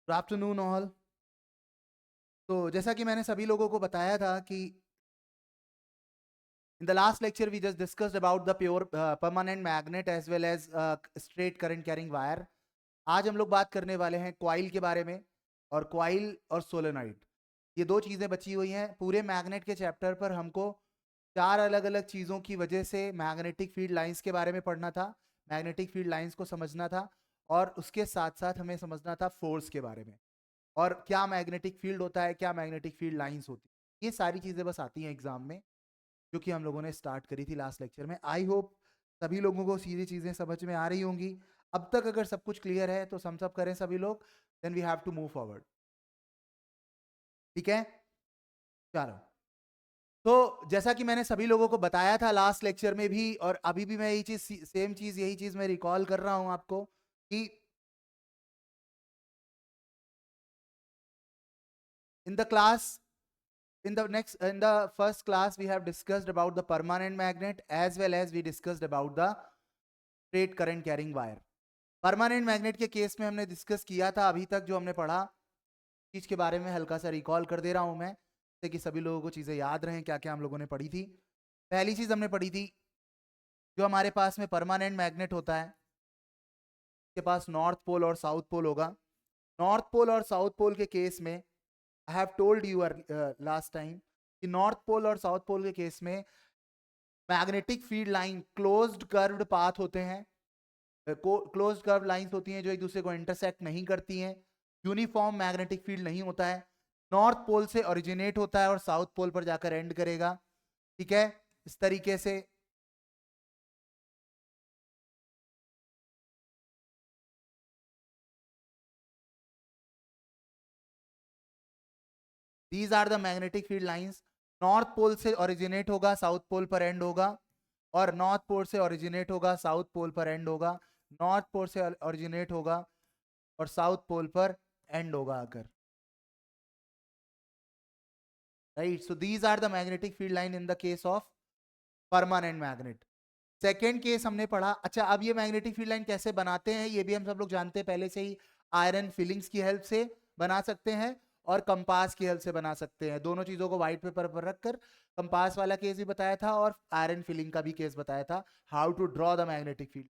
Good afternoon all. तो जैसा कि मैंने सभी लोगों को बताया था कि in the last lecture we just discussed about the pure permanent magnet as well as straight current carrying wire. आज हम लोग बात करने वाले हैं क्वाइल के बारे में, और क्वाइल और सोलेनॉइड, ये दो चीज़ें बची हुई हैं। पूरे मैग्नेट के चैप्टर पर हमको चार अलग अलग चीज़ों की वजह से मैग्नेटिक फील्ड लाइंस के बारे में पढ़ना था, मैग्नेटिक फील्ड लाइंस को समझना था, और उसके साथ साथ हमें समझना था फोर्स के बारे में, और क्या मैग्नेटिक फील्ड होता है, क्या मैग्नेटिक फील्ड लाइंस होती है। ये सारी चीज़ें बस आती हैं एग्जाम में, जो कि हम लोगों ने स्टार्ट करी थी लास्ट लेक्चर में। आई होप सभी लोगों को सीधी चीज़ें समझ में आ रही होंगी। अब तक अगर सब कुछ क्लियर है तो थम्स अप करें सभी लोग, then we have to move forward. ठीक है, चलो। तो जैसा कि मैंने सभी लोगों को बताया था लास्ट लेक्चर में भी, और अभी भी मैं यही चीज, सेम चीज, यही चीज मैं रिकॉल कर रहा हूं आपको कि in the class, in the first class we have discussed about the permanent magnet as well as we discussed about the straight current carrying wire. Permanent magnet के केस में हमने डिस्कस किया था अभी तक जो हमने पढ़ा, चीज के बारे में हल्का सा रिकॉल कर दे रहा हूं मैं, ताकि सभी लोगों को चीजें याद रहें क्या क्या हम लोगों ने पढ़ी थी। पहली चीज हमने पढ़ी थी, जो हमारे पास में परमानेंट मैग्नेट होता है, के पास नॉर्थ पोल और साउथ पोल होगा। नॉर्थ पोल और साउथ पोल के केस में I have told you last time कि नॉर्थ पोल और साउथ पोल के केस में magnetic field line closed curved path होते हैं, क्लोज्ड कर्व लाइंस होती हैं जो एक दूसरे को इंटरसेक्ट नहीं करती हैं। यूनिफॉर्म मैग्नेटिक फील्ड नहीं होता है, नॉर्थ पोल से ओरिजिनेट होता है और साउथ पोल पर जाकर एंड करेगा। ठीक है, इस तरीके से these are the magnetic field lines. North pole से ओरिजिनेट होगा, साउथ पोल पर एंड होगा, और नॉर्थ पोल से ओरिजिनेट होगा, साउथ पोल पर एंड होगा, नॉर्थ पोल से ओरिजिनेट होगा और साउथ पोल पर एंड होगा आकर। Right, so these are the magnetic field line in the case of permanent magnet. Second case हमने पढ़ा। अच्छा, अब ये मैग्नेटिक फील्ड लाइन कैसे बनाते हैं ये भी हम सब लोग जानते हैं पहले से ही। आयरन फिलिंग्स की हेल्प से बना सकते हैं और कंपास की हेल्प से बना सकते हैं। दोनों चीजों को व्हाइट पेपर पर रखकर कंपास वाला केस भी बताया था और आयरन फिलिंग का भी केस बताया था, how to draw the magnetic field.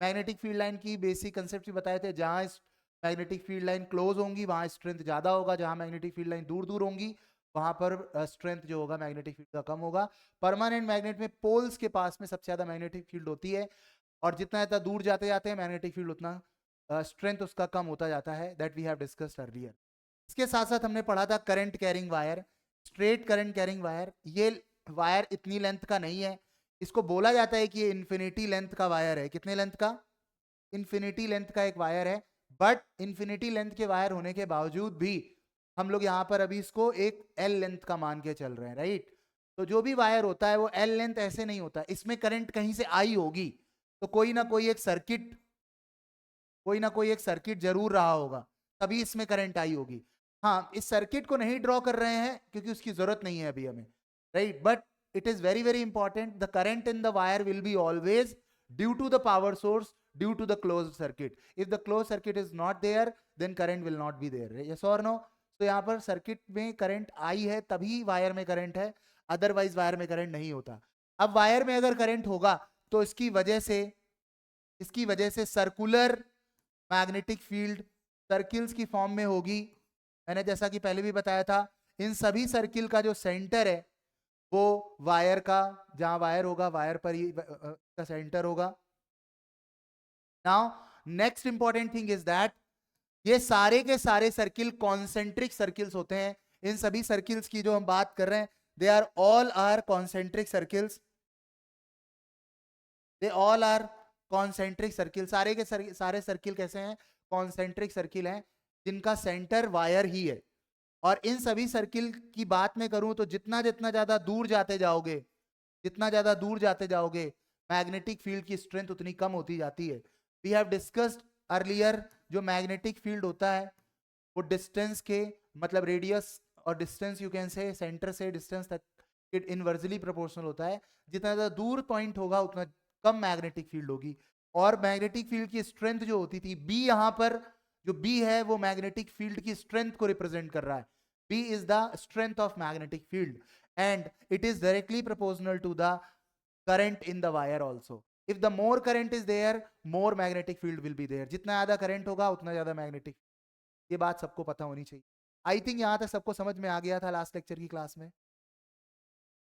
Magnetic field line की बेसिक कंसेप्ट भी बताए थे। जहां मैग्नेटिक फील्ड लाइन क्लोज होंगी वहां स्ट्रेंथ ज्यादा होगा, जहां मैग्नेटिक फील्ड लाइन दूर दूर होंगी वहां पर स्ट्रेंथ जो होगा मैग्नेटिक फील्ड का कम होगा। परमानेंट मैग्नेट में पोल्स के पास में सबसे ज्यादा मैग्नेटिक फील्ड होती है, और जितना ज्यादा दूर जाते जाते हैं मैग्नेटिक फील्ड उतना स्ट्रेंथ उसका कम होता जाता है। That we have discussed earlier. इसके साथ साथ हमने पढ़ा था current carrying wire, straight current carrying wire. ये वायर इतनी लेंथ का नहीं है, इसको बोला जाता है कि ये इन्फिनिटी लेंथ का वायर है। कितने लेंथ का? इन्फिनिटी लेंथ का एक वायर है। बट इन्फिनिटी लेंथ के वायर होने के बावजूद भी हम लोग यहाँ पर अभी इसको एक एल लेंथ का मान के चल रहे हैं, राइट। तो जो भी वायर होता है वो एल लेंथ ऐसे नहीं होता, इसमें करंट कहीं से आई होगी, तो कोई ना कोई एक सर्किट, कोई ना कोई एक सर्किट जरूर रहा होगा, तभी इसमें करंट आई होगी। हाँ, इस सर्किट को नहीं ड्रॉ कर रहे हैं क्योंकि उसकी जरूरत नहीं है अभी हमें, right. But it is very very important, the current in the wire will be always due to the power source, due to the closed circuit. If the closed circuit is not there, then current will not be there, yes or no? तो यहाँ पर circuit में current I है तभी wire में current है, otherwise wire में current नहीं होता। अब वायर में अगर करंट होगा तो इसकी वजह से सर्कुलर मैग्नेटिक फील्ड सर्किल्स की फॉर्म में होगी। मैंने जैसा कि पहले भी बताया था, इन सभी सर्किल का जो सेंटर है वो वायर का, जहां वायर होगा वायर पर ही का सेंटर होगा। Now next important thing is that ये सारे के सारे सर्किल कॉन्सेंट्रिक सर्किल्स होते हैं। इन सभी सर्किल्स की जो हम बात कर रहे हैं, they are all are concentric circles, they all are concentric circle. सारे के सारे सर्किल कैसे हैं? कॉन्सेंट्रिक सर्किल हैं, जिनका सेंटर वायर ही है। और इन सभी सर्किल की बात में करूं तो जितना जितना ज्यादा दूर जाते जाओगे, जितना ज्यादा दूर जाते जाओगे मैग्नेटिक फील्ड की स्ट्रेंथ उतनी कम होती जाती है। वी हैव डिस्कस्ड अर्लियर, जो मैग्नेटिक फील्ड होता है वो डिस्टेंस के, मतलब रेडियस और distance, you can say centre से डिस्टेंस तक इनवर्सली प्रोपोर्शनल होता है। जितना ज्यादा दूर पॉइंट होगा उतना कम मैग्नेटिक फील्ड होगी। और मैग्नेटिक फील्ड की स्ट्रेंथ जो होती थी बी, यहाँ पर जो बी है वो मैग्नेटिक फील्ड की स्ट्रेंथ को रिप्रेजेंट कर रहा है. B is the strength of magnetic field and it is directly proportional to the current in the wire also. If the more current is there, more magnetic field will be there. जितना ज्यादा current होगा उतना ज्यादा magnetic. ये बात सबको पता होनी चाहिए. आई थिंक यहां तक सबको समझ में आ गया था लास्ट लेक्चर की क्लास में.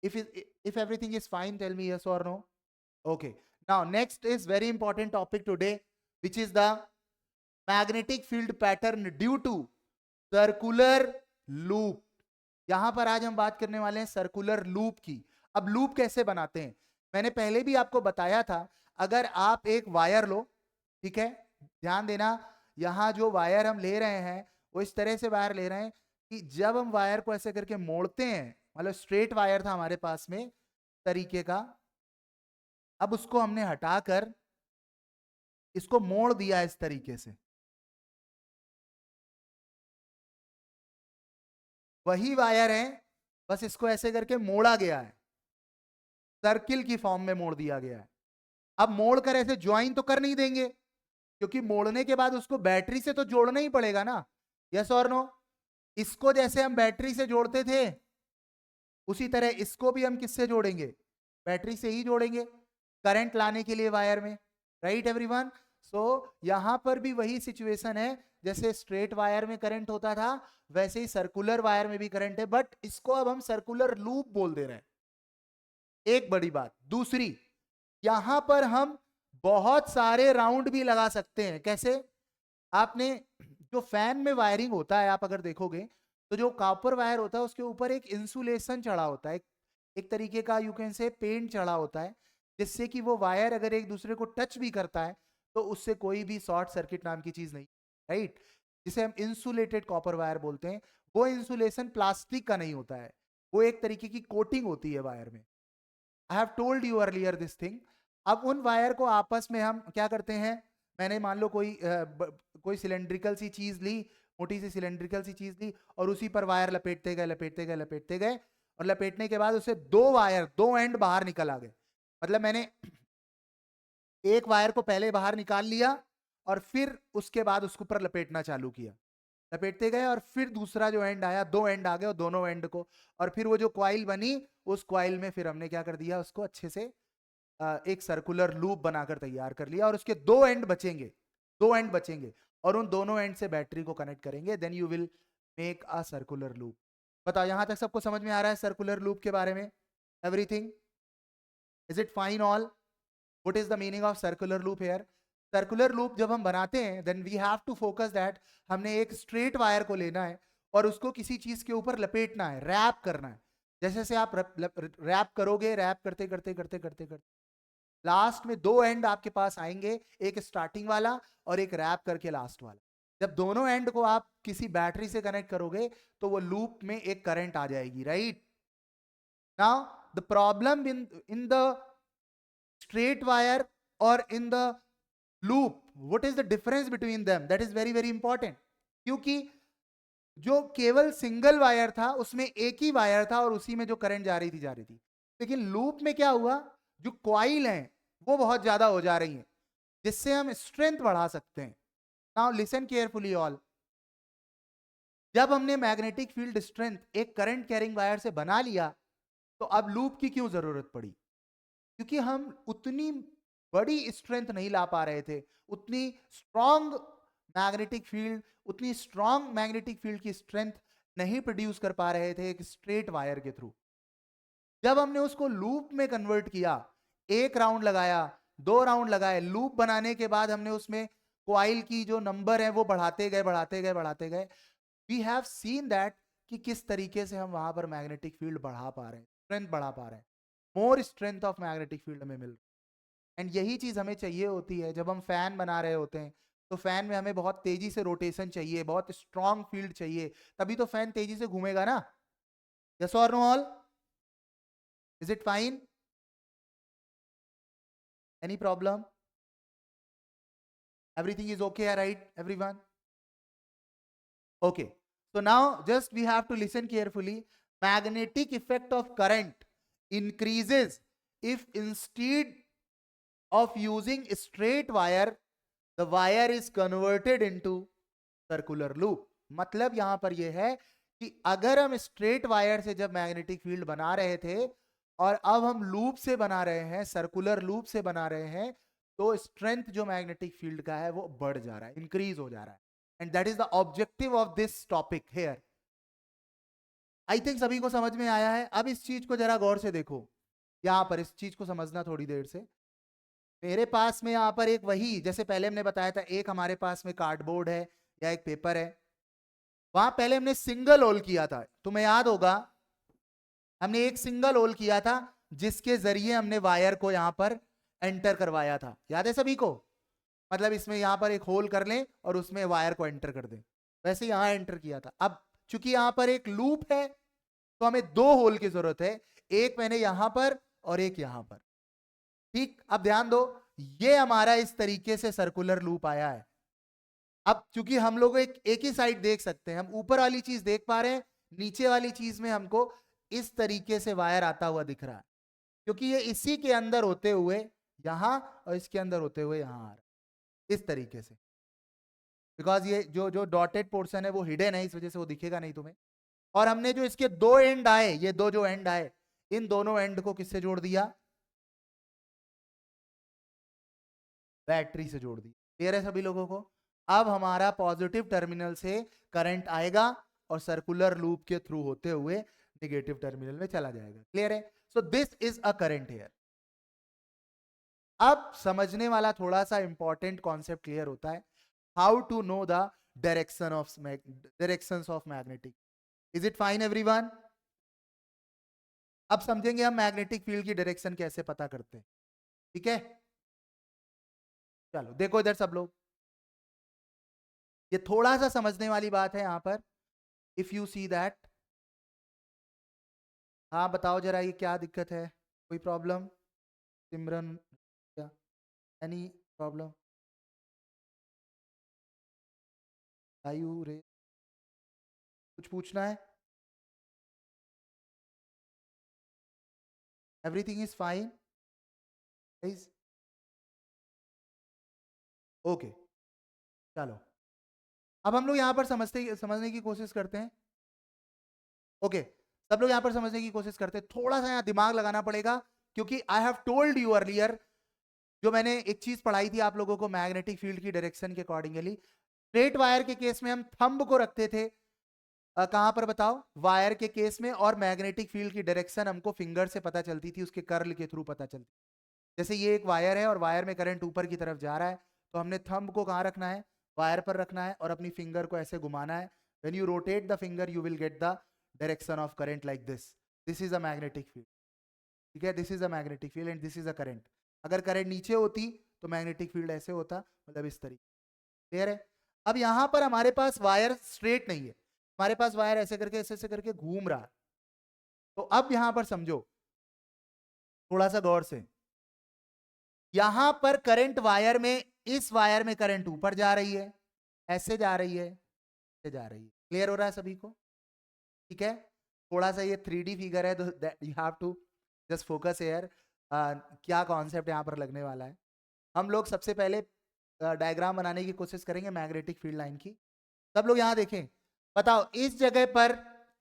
If everything is fine, tell me yes or no. Okay. Now next is very important topic today, which is the magnetic field pattern due to circular loop. यहां पर आज हम बात करने वाले हैं सर्कुलर लूप की. अब लूप कैसे बनाते हैं मैंने पहले भी आपको बताया था. अगर आप एक वायर लो, ठीक है, ध्यान देना, यहां जो वायर हम ले रहे हैं वो इस तरह से वायर ले रहे हैं कि जब हम वायर को ऐसे करके मोड़ते हैं, मतलब स्ट्रेट वायर था हमारे पास में तरीके का, अब उसको हमने हटाकर इसको मोड़ दिया इस तरीके से. वही वायर है, बस इसको ऐसे करके मोड़ा गया है, सर्किल की फॉर्म में मोड़ दिया गया है. अब मोड़ कर ऐसे ज्वाइन तो कर नहीं देंगे, क्योंकि मोड़ने के बाद उसको बैटरी से तो जोड़ना ही पड़ेगा ना. यस और नो. इसको जैसे हम बैटरी से जोड़ते थे उसी तरह इसको भी हम किससे जोड़ेंगे, बैटरी से ही जोड़ेंगे करंट लाने के लिए वायर में. Right everyone. सो यहां पर भी वही सिचुएशन है, जैसे स्ट्रेट वायर में करंट होता था वैसे ही सर्कुलर वायर में भी करंट है, बट इसको अब हम सर्कुलर लूप बोल दे रहे हैं. एक बड़ी बात. दूसरी, यहां पर हम बहुत सारे राउंड भी लगा सकते हैं. कैसे? आपने जो फैन में वायरिंग होता है, आप अगर देखोगे तो जो कॉपर वायर होता है उसके ऊपर एक इंसुलेशन चढ़ा होता है, एक तरीके का यू कैन से पेंट चढ़ा होता है, जिससे कि वो वायर अगर एक दूसरे को टच भी करता है तो उससे कोई भी शॉर्ट सर्किट नाम की चीज नहीं. राइट. जिसे हम इंसुलेटेड कॉपर वायर बोलते हैं. वो इंसुलेशन प्लास्टिक का नहीं होता है, वो एक तरीके की कोटिंग होती है वायर में. I have told you earlier this thing. अब उन वायर को आपस में हम क्या करते हैं, मैंने मान लो कोई सिलेंड्रिकल सी चीज ली, मोटी सी सिलेंड्रिकल सी चीज ली, और उसी पर वायर लपेटते गए लपेटते गए लपेटते गए, और लपेटने के बाद उसे दो वायर, दो एंड बाहर निकल आ गए. मतलब मैंने एक वायर को पहले बाहर निकाल लिया और फिर उसके बाद उसके ऊपर लपेटना चालू किया, लपेटते गए, और फिर दूसरा जो एंड आया, दो एंड आ गए, और दोनों एंड को, और फिर वो जो क्वाइल बनी उस क्वाइल में फिर हमने क्या कर दिया, उसको अच्छे से एक सर्कुलर लूप बनाकर तैयार कर लिया. और उसके दो एंड बचेंगे, दो एंड बचेंगे, और उन दोनों एंड से बैटरी को कनेक्ट करेंगे. Then you will make a circular loop. बताओ यहां तक सबको समझ में आ रहा है सर्कुलर लूप के बारे में? Everything is it fine all? What is the meaning of circular loop here? Circular loop जब हम बनाते हैं then we have to focus that हमने एक स्ट्रेट वायर को लेना है और उसको किसी चीज के ऊपर लपेटना है, रैप करना है. जैसे से आप रैप करोगे, रैप करते करते करते करते करते लास्ट में दो एंड आपके पास आएंगे, एक स्टार्टिंग वाला और एक रैप करके लास्ट वाला. जब दोनों एंड को आप किसी बैटरी से कनेक्ट करोगे तो वो लूप में एक करंट आ जाएगी. Right. Now the problem in the straight wire और in the loop, what is the difference between them, that is very very important. क्योंकि जो केवल सिंगल वायर था उसमें एक ही वायर था और उसी में जो करंट जा रही थी. लेकिन लूप में क्या हुआ, जो क्वाइल हैं वो बहुत ज्यादा हो जा रही हैं, जिससे हम स्ट्रेंथ बढ़ा सकते हैं. Now listen carefully all. जब हमने मैग्नेटिक फील्ड स्ट्रेंथ एक करंट कैरिंग वायर से बना लिया तो अब लूप की क्यों जरूरत पड़ी? क्योंकि हम उतनी बड़ी स्ट्रेंथ नहीं ला पा रहे थे, उतनी स्ट्रॉन्ग मैग्नेटिक फील्ड, उतनी स्ट्रॉन्ग मैग्नेटिक फील्ड की स्ट्रेंथ नहीं प्रोड्यूस कर पा रहे थे एक स्ट्रेट वायर के थ्रू. जब हमने उसको लूप में कन्वर्ट किया, एक राउंड लगाया, दो राउंड लगाए, लूप बनाने के बाद हमने उसमें क्वाइल की जो नंबर है वो बढ़ाते गए बढ़ाते गए बढ़ाते गए. वी हैव सीन दैट कि किस तरीके से हम वहां पर मैग्नेटिक फील्ड बढ़ा पा रहे हैं, स्ट्रेंथ बढ़ा पा रहे हैं, मोर स्ट्रेंथ ऑफ मैग्नेटिक फील्ड में मिल. एंड यही चीज हमें चाहिए होती है जब हम फैन बना रहे होते हैं. तो फैन में हमें बहुत तेजी से रोटेशन चाहिए, बहुत स्ट्रॉन्ग फील्ड चाहिए, तभी तो फैन तेजी से घूमेगा ना. यस और know all? Is it fine? Any problem? Everything is okay, right, everyone? Okay. So now just we have to listen carefully. Magnetic effect of current increases if instead of using a straight wire, the wire is converted into circular loop. मतलब यहां पर यह है कि अगर हम straight wire से जब मैग्नेटिक फील्ड बना रहे थे और अब हम लूप से बना रहे हैं, सर्कुलर लूप से बना रहे हैं, तो स्ट्रेंथ जो मैग्नेटिक फील्ड का है वो बढ़ जा रहा है, इंक्रीज हो जा रहा है। And that is the objective of this topic here. I think सभी को समझ में आया है। अब इस चीज को जरा गौर से देखो, यहां पर इस चीज को समझना थोड़ी देर से। मेरे पास में यहां पर एक वही, जैसे पहले हमने बताया था, एक हमारे पास में कार्डबोर्ड है या एक पेपर है। वहां पहले हमने सिंगल होल किया था, तुम्हें याद होगा, हमने एक सिंगल होल किया था जिसके जरिए हमने वायर को यहां पर एंटर करवाया था। याद है सभी को? मतलब इसमें यहां पर एक होल कर लें और उसमें वायर को एंटर कर दें, वैसे यहां एंटर किया था। अब चूंकि यहां पर एक लूप है तो हमें दो होल की जरूरत है, एक मैंने यहां पर और एक यहां पर। ठीक, अब ध्यान दो, ये हमारा इस तरीके से सर्कुलर लूप आया है। अब चूंकि हम लोग एक ही साइड देख सकते हैं, हम ऊपर वाली चीज देख पा रहे हैं, नीचे वाली चीज में हमको इस तरीके से वायर आता हुआ दिख रहा है, क्योंकि ये इसी के अंदर होते हुए यहां और इसके अंदर होते हुए यहां आ रहा है इस तरीके से। बिकॉज ये जो जो डॉटेड पोर्शन है वो हिडन है, इस वजह से वो दिखेगा नहीं तुम्हें। और हमने जो इसके दो एंड आए, ये दो जो एंड आए, इन दोनों एंड को किससे जोड़ दिया? बैटरी से जोड़ दी। क्लियर है सभी लोगों को? अब हमारा पॉजिटिव टर्मिनल से करंट आएगा और सर्कुलर लूप के थ्रू होते हुए नेगेटिव टर्मिनल में चला जाएगा। क्लियर है? So this is a current here. अब समझने वाला थोड़ा सा इंपॉर्टेंट कॉन्सेप्ट क्लियर होता है, how to know the directions of magnetic. Is it fine everyone? अब समझेंगे हम मैग्नेटिक फील्ड की डायरेक्शन कैसे पता करते हैं। ठीक है, चलो देखो इधर सब लोग, ये थोड़ा सा समझने वाली बात है यहां पर। इफ यू सी दैट, हाँ बताओ जरा ये क्या दिक्कत है, कोई प्रॉब्लम? सिमरन, क्या एनी प्रॉब्लम? आयु रे, कुछ पूछना है? Everything is fine? ओके, चलो अब हम लोग यहां पर समझने की कोशिश करते हैं। ओके, सब लोग यहां पर समझने की कोशिश करते हैं। थोड़ा सा यहां दिमाग लगाना पड़ेगा, क्योंकि I have told you earlier, जो मैंने एक चीज पढ़ाई थी आप लोगों को मैग्नेटिक फील्ड की डायरेक्शन के अकॉर्डिंगली। स्ट्रेट वायर के केस में हम थंब को रखते थे, कहां पर बताओ? वायर के केस में। और मैग्नेटिक फील्ड की डायरेक्शन हमको फिंगर से पता चलती थी, उसके कर्ल के थ्रू पता चलती। जैसे ये एक वायर है और वायर में करंट ऊपर की तरफ जा रहा है, तो हमने थंब को कहां रखना है? वायर पर रखना है और अपनी फिंगर को ऐसे घुमाना है। When you rotate the finger you will get the direction of current like this. This is a magnetic field. ठीक है, this is a magnetic field and this is a current. अगर करंट नीचे होती तो मैग्नेटिक फील्ड ऐसे होता, मतलब इस तरीके। क्लियर है? अब यहां पर हमारे पास वायर स्ट्रेट नहीं है, हमारे पास वायर ऐसे करके ऐसे ऐसे करके घूम रहा है। तो अब यहां पर समझो थोड़ा सा गौर से, यहां पर करंट वायर में, इस वायर में करंट ऊपर जा रही है, ऐसे जा रही है, ऐसे जा रही है। क्लियर हो रहा है सभी को? ठीक है, थोड़ा सा ये 3D फिगर है, तो you have to just focus here, क्या कॉन्सेप्ट यहां पर लगने वाला है। हम लोग सबसे पहले डायग्राम बनाने की कोशिश करेंगे मैग्नेटिक फील्ड लाइन की। सब लोग यहां देखें, बताओ इस जगह पर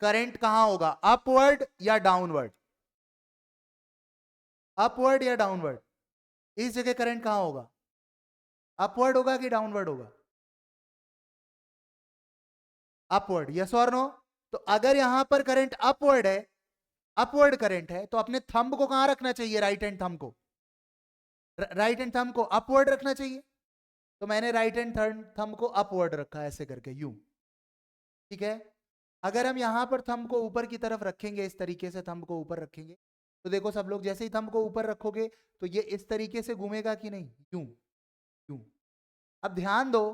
करंट कहां होगा, अपवर्ड या डाउनवर्ड? अपवर्ड या डाउनवर्ड? इस जगह करंट कहां होगा? अपवर्ड होगा कि डाउनवर्ड होगा? अपवर्ड, यस और नो? तो अगर यहां पर करंट अपवर्ड है, अपवर्ड करंट है, तो अपने थंब को कहां रखना चाहिए? राइट हैंड थंब को, राइट हैंड थंब को अपवर्ड रखना चाहिए। तो मैंने राइट हैंड थंब को अपवर्ड रखा ऐसे करके, यू। ठीक है, अगर हम यहां पर थंब को ऊपर की तरफ रखेंगे, इस तरीके से थंब को ऊपर रखेंगे, तो देखो सब लोग, जैसे ही थंब को ऊपर रखोगे तो ये इस तरीके से घूमेगा कि नहीं? यूं, यूं। अब ध्यान दो,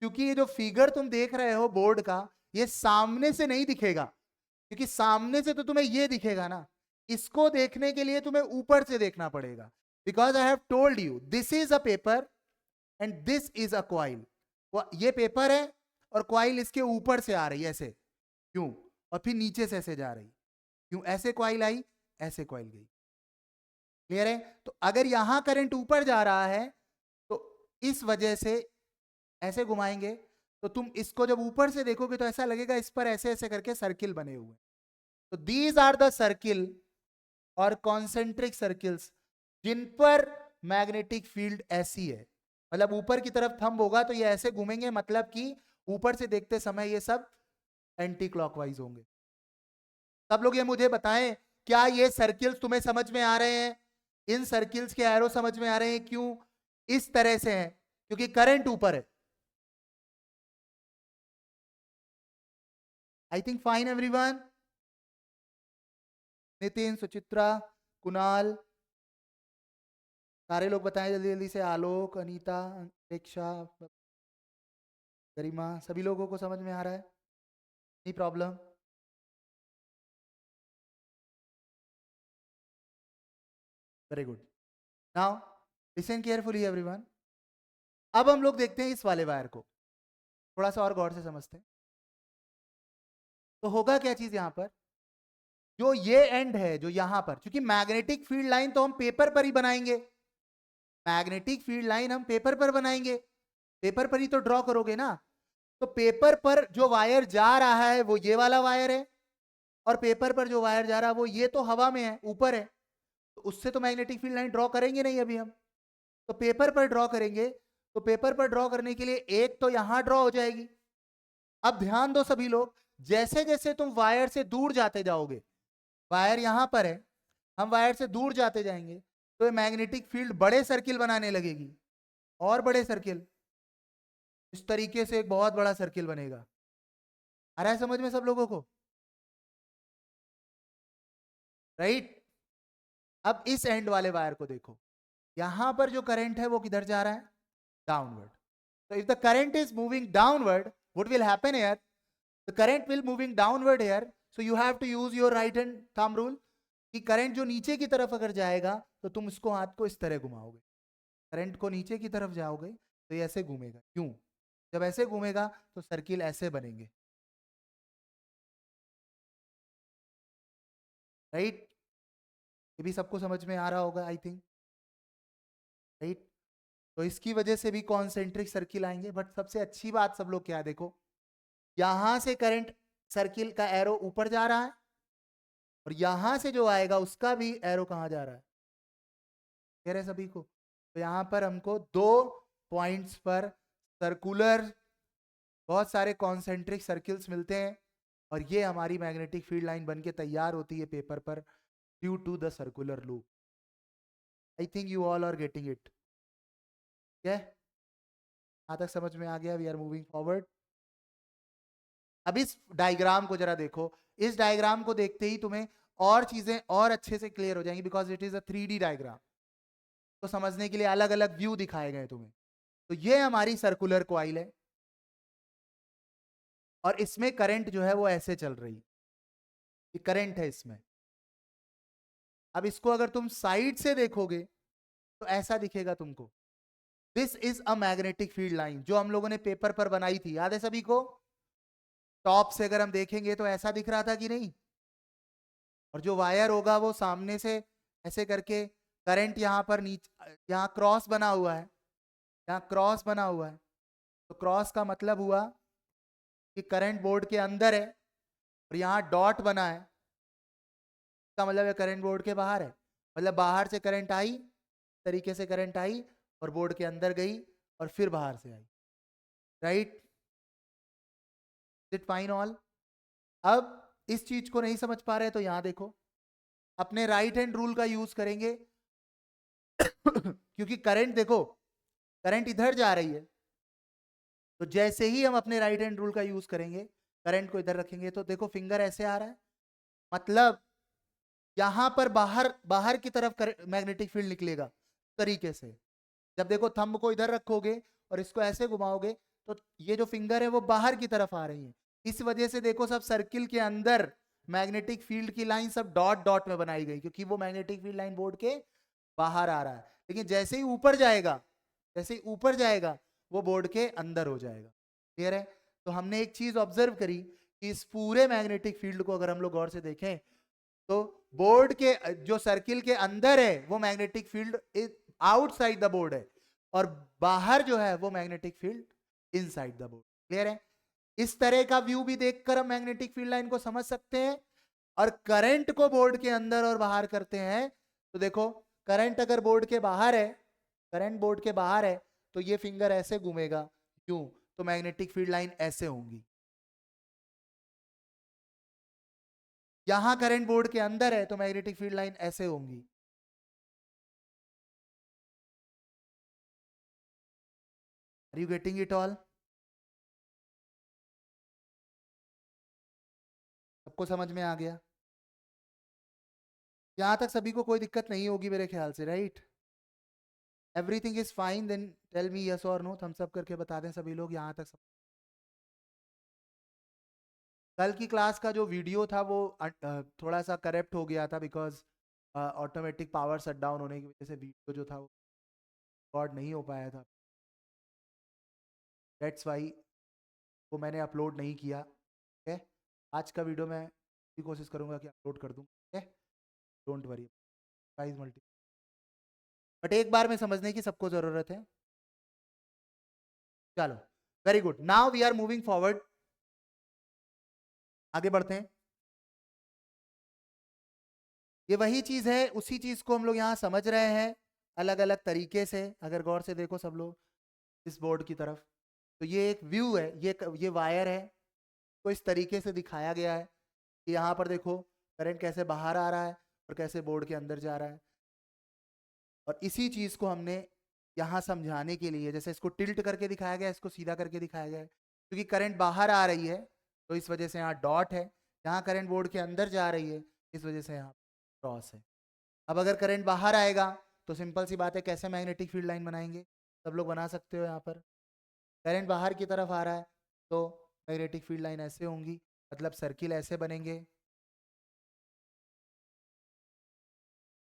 क्योंकि ये जो फिगर तुम देख रहे हो बोर्ड का, ये सामने से नहीं दिखेगा, क्योंकि सामने से तो तुम्हें ये दिखेगा ना, इसको देखने के लिए तुम्हें ऊपर से देखना पड़ेगा। Because I have told you this is a paper and this is a coil. ये पेपर है और क्वाइल इसके ऊपर से आ रही है ऐसे, क्यों? और फिर नीचे से ऐसे जा रही, क्यों? ऐसे क्वाइल आई, ऐसे क्वाइल गई। क्लियर है? तो अगर यहां करंट ऊपर जा रहा है तो इस वजह से ऐसे घुमाएंगे, तो तुम इसको जब ऊपर से देखोगे तो ऐसा लगेगा इस पर ऐसे ऐसे करके सर्किल बने हुए। तो दीज आर द सर्किल और कॉन्सेंट्रिक सर्किल्स जिन पर मैग्नेटिक फील्ड ऐसी है, मतलब ऊपर की तरफ थंब होगा तो ये ऐसे घूमेंगे, मतलब कि ऊपर से देखते समय ये सब एंटी क्लॉकवाइज होंगे। सब लोग ये मुझे बताएं, क्या ये सर्किल्स तुम्हें समझ में आ रहे हैं? इन सर्किल्स के एरो समझ में आ रहे हैं? क्यों इस तरह से हैं? क्योंकि करंट ऊपर है। I think fine everyone. Nitin, Suchitra, Kunal, सारे लोग बताएं जल्दी जल्दी से। आलोक, अनीता, अपेक्षा, गरिमा, सभी लोगों को समझ में आ रहा है? नहीं problem? Very good. Now listen carefully everyone. अब हम लोग देखते हैं इस वाले वायर को, थोड़ा सा और गौर से समझते हैं। तो होगा क्या चीज यहां पर, जो ये एंड है जो यहां पर, क्योंकि मैग्नेटिक फील्ड लाइन तो हम पेपर पर ही बनाएंगे, मैग्नेटिक फील्ड लाइन हम पेपर पर बनाएंगे, पेपर पर ही तो ड्रॉ करोगे ना। तो पेपर पर जो वायर जा रहा है वो ये वाला वायर है, और पेपर पर जो वायर जा रहा है वो ये तो हवा में है, ऊपर है, तो उससे तो मैग्नेटिक फील्ड लाइन ड्रॉ करेंगे नहीं अभी हम। तो पेपर पर ड्रॉ करेंगे, तो पेपर पर ड्रॉ करने के लिए एक तो यहां ड्रॉ हो जाएगी। अब ध्यान दो सभी लोग, जैसे जैसे तुम वायर से दूर जाते जाओगे, वायर यहां पर है, हम वायर से दूर जाते जाएंगे तो ये मैग्नेटिक फील्ड बड़े सर्किल बनाने लगेगी, और बड़े सर्किल, इस तरीके से एक बहुत बड़ा सर्किल बनेगा। आ रहा है समझ में सब लोगों को? राइट। अब इस एंड वाले वायर को देखो, यहां पर जो करंट है वो किधर जा रहा है? Downward. So if the current is moving downward, what will happen here? The current will moving downward here. So you have to use your right hand thumb rule कि करंट जो नीचे की तरफ अगर जाएगा तो तुम इसको हाथ को इस तरह घुमाओगे, करंट को नीचे की तरफ जाओगे तो ये ऐसे घूमेगा। क्यों? जब ऐसे घूमेगा तो सर्किल ऐसे बनेंगे, राइट? ये भी सबको समझ में आ रहा होगा आई थिंक, राइट? तो इसकी वजह से भी कॉन्सेंट्रिक सर्किल आएंगे। बट सबसे अच्छी बात सब लोग क्या देखो, यहां से करंट सर्किल का एरो ऊपर जा रहा है, और यहां से जो आएगा उसका भी एरो कहां जा रहा है? कह रहे सभी को? तो यहां पर हमको दो पॉइंट्स पर सर्कुलर बहुत सारे कॉन्सेंट्रिक सर्किल्स मिलते हैं, और ये हमारी मैग्नेटिक फील्ड लाइन बनके तैयार होती है पेपर पर due to the circular loop. I think you all are getting it. क्या यहां तक समझ में आ गया? We are moving forward. अब इस डायग्राम को जरा देखो, इस डायग्राम को देखते ही तुम्हें और चीजें और अच्छे से क्लियर हो जाएंगी, because it is a 3D diagram. तो समझने के लिए अलग अलग व्यू दिखाए गए तुम्हें। तो ये हमारी सर्कुलर कॉइल है, और इसमें करंट जो है वो ऐसे चल रही, ये करंट है इसमें। अब इसको अगर तुम साइड से देखोगे तो ऐसा दिखेगा तुमको। This is a magnetic field line जो हम लोगों ने पेपर पर बनाई थी, याद है सभी को? टॉप से अगर हम देखेंगे तो ऐसा दिख रहा था कि नहीं? और जो वायर होगा वो सामने से ऐसे करके, करंट यहां पर नीचे, यहाँ क्रॉस बना हुआ है, यहाँ क्रॉस बना हुआ है, तो क्रॉस का मतलब हुआ कि करंट बोर्ड के अंदर है, और यहाँ डॉट बना है, इसका मतलब है करंट बोर्ड के बाहर है। मतलब बाहर से करंट आई, तरीके से करंट आई और बोर्ड के अंदर गई और फिर बाहर से आई, राइट? It fine all? अब इस चीज को नहीं समझ पा रहे तो यहां देखो, अपने राइट हैंड रूल का यूज करेंगे क्योंकि करंट देखो, करंट इधर जा रही है, तो जैसे ही हम अपने राइट हैंड रूल का यूज करेंगे, करंट को इधर रखेंगे, तो देखो फिंगर ऐसे आ रहा है, मतलब यहां पर बाहर बाहर की तरफ मैग्नेटिक फील्ड निकलेगा तरीके से। जब देखो थंब को इधर रखोगे और इसको ऐसे घुमाओगे तो ये जो फिंगर है वो बाहर की तरफ आ रही है। इस वजह से देखो सब सर्किल के अंदर मैग्नेटिक फील्ड की लाइन सब डॉट डॉट में बनाई गई, क्योंकि वो मैग्नेटिक फील्ड लाइन बोर्ड के बाहर आ रहा है। लेकिन जैसे ही ऊपर जाएगा, जैसे ही ऊपर जाएगा वो बोर्ड के अंदर हो जाएगा। क्लियर है? तो हमने एक चीज ऑब्जर्व करी कि इस पूरे मैग्नेटिक फील्ड को अगर हम लोग गौर से देखें तो बोर्ड के जो सर्किल के अंदर है वो magnetic field outside the board है, और बाहर जो है वो magnetic field inside the board. Clear है? इस तरह का व्यू भी देखकर हम मैग्नेटिक फील्ड लाइन को समझ सकते हैं। और करंट को बोर्ड के अंदर और बाहर करते हैं तो देखो, करंट अगर बोर्ड के बाहर है, करंट बोर्ड के बाहर है, तो ये फिंगर ऐसे घूमेगा, क्यों? तो मैग्नेटिक फील्ड लाइन ऐसे होंगी। यहां करंट बोर्ड के अंदर है तो मैग्नेटिक फील्ड लाइन ऐसे होंगी। Are you getting it all? सबको समझ में आ गया? यहां तक सभी को कोई दिक्कत नहीं होगी मेरे ख्याल से, right? Everything is fine, then tell me yes और नो, थम्स अप करके बता दें सभी लोग यहां तक सब। कल की क्लास का जो वीडियो था वो थोड़ा सा करप्ट हो गया था, because automatic power shut down होने की वजह से वीडियो जो था वो रिकॉर्ड नहीं हो पाया था। दैट्स वाई वो मैंने अपलोड नहीं किया। ठीक है, आज का वीडियो मैं पूरी कोशिश करूंगा कि अपलोड कर दूं। ठीक है, don't worry, price multi, but एक बार में समझने की सबको जरूरत है। चलो, very good, now we are moving forward, आगे बढ़ते हैं। ये वही चीज है, उसी चीज को हम लोग यहाँ समझ रहे हैं अलग अलग तरीके से। अगर गौर से देखो सब लोग इस बोर्ड की तरफ, तो ये एक व्यू है, ये वायर है, तो इस तरीके से दिखाया गया है कि यहाँ पर देखो करंट कैसे बाहर आ रहा है और कैसे बोर्ड के अंदर जा रहा है। और इसी चीज को हमने यहाँ समझाने के लिए, जैसे इसको टिल्ट करके दिखाया गया, इसको सीधा करके दिखाया गया है, क्योंकि करंट बाहर आ रही है तो इस वजह से यहाँ डॉट है, यहाँ करंट बोर्ड के अंदर जा रही है इस वजह से यहाँ क्रॉस है। अब अगर करंट बाहर आएगा तो सिंपल सी बात है, कैसे मैग्नेटिक फील्ड लाइन बनाएंगे? सब लोग बना सकते हो। यहाँ पर करंट बाहर की तरफ आ रहा है तो मैग्नेटिक फील्ड लाइन ऐसे होंगी, मतलब सर्किल ऐसे बनेंगे।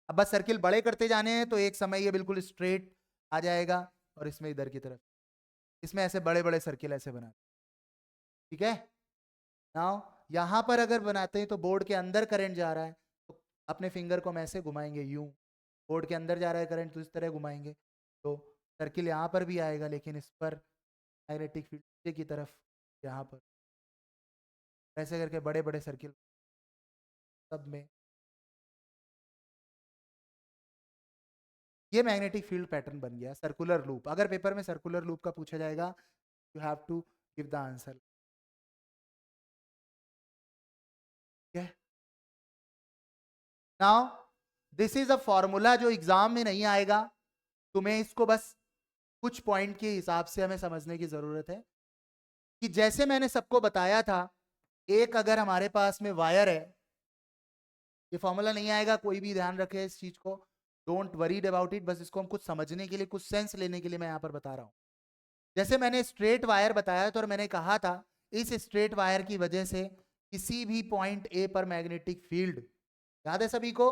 अब बस सर्किल बड़े करते जाने हैं तो एक समय ये बिल्कुल स्ट्रेट आ जाएगा, और इसमें इधर की तरफ इसमें ऐसे बड़े बड़े सर्किल ऐसे बना, ठीक है। नाउ यहां पर अगर बनाते हैं तो बोर्ड के अंदर करंट जा रहा है तो अपने फिंगर को हम ऐसे घुमाएंगे, यूं। बोर्ड के अंदर जा रहा है करंट तो इस तरह घुमाएंगे, तो सर्किल यहाँ पर भी आएगा, लेकिन इस पर मैग्नेटिक फील्ड की तरफ यहाँ पर ऐसे करके बड़े बड़े सर्किल सब में, ये मैग्नेटिक फील्ड पैटर्न बन गया, सर्कुलर लूप। अगर पेपर में सर्कुलर लूप का पूछा जाएगा, you have to give the answer. Now this is a formula जो एग्जाम में नहीं आएगा, तुम्हें इसको बस कुछ पॉइंट के हिसाब से हमें समझने की जरूरत है कि जैसे मैंने सबको बताया था, एक अगर हमारे पास में वायर है, ये फॉर्मूला नहीं आएगा, कोई भी ध्यान रखे इस चीज को, डोंट वरीड अबाउट इट, बस इसको हम कुछ समझने के लिए, कुछ सेंस लेने के लिए मैं यहाँ पर बता रहा हूँ। जैसे मैंने स्ट्रेट वायर बताया था और मैंने कहा था इस स्ट्रेट वायर की वजह से किसी भी पॉइंट ए पर मैग्नेटिक फील्ड, याद है सभी को,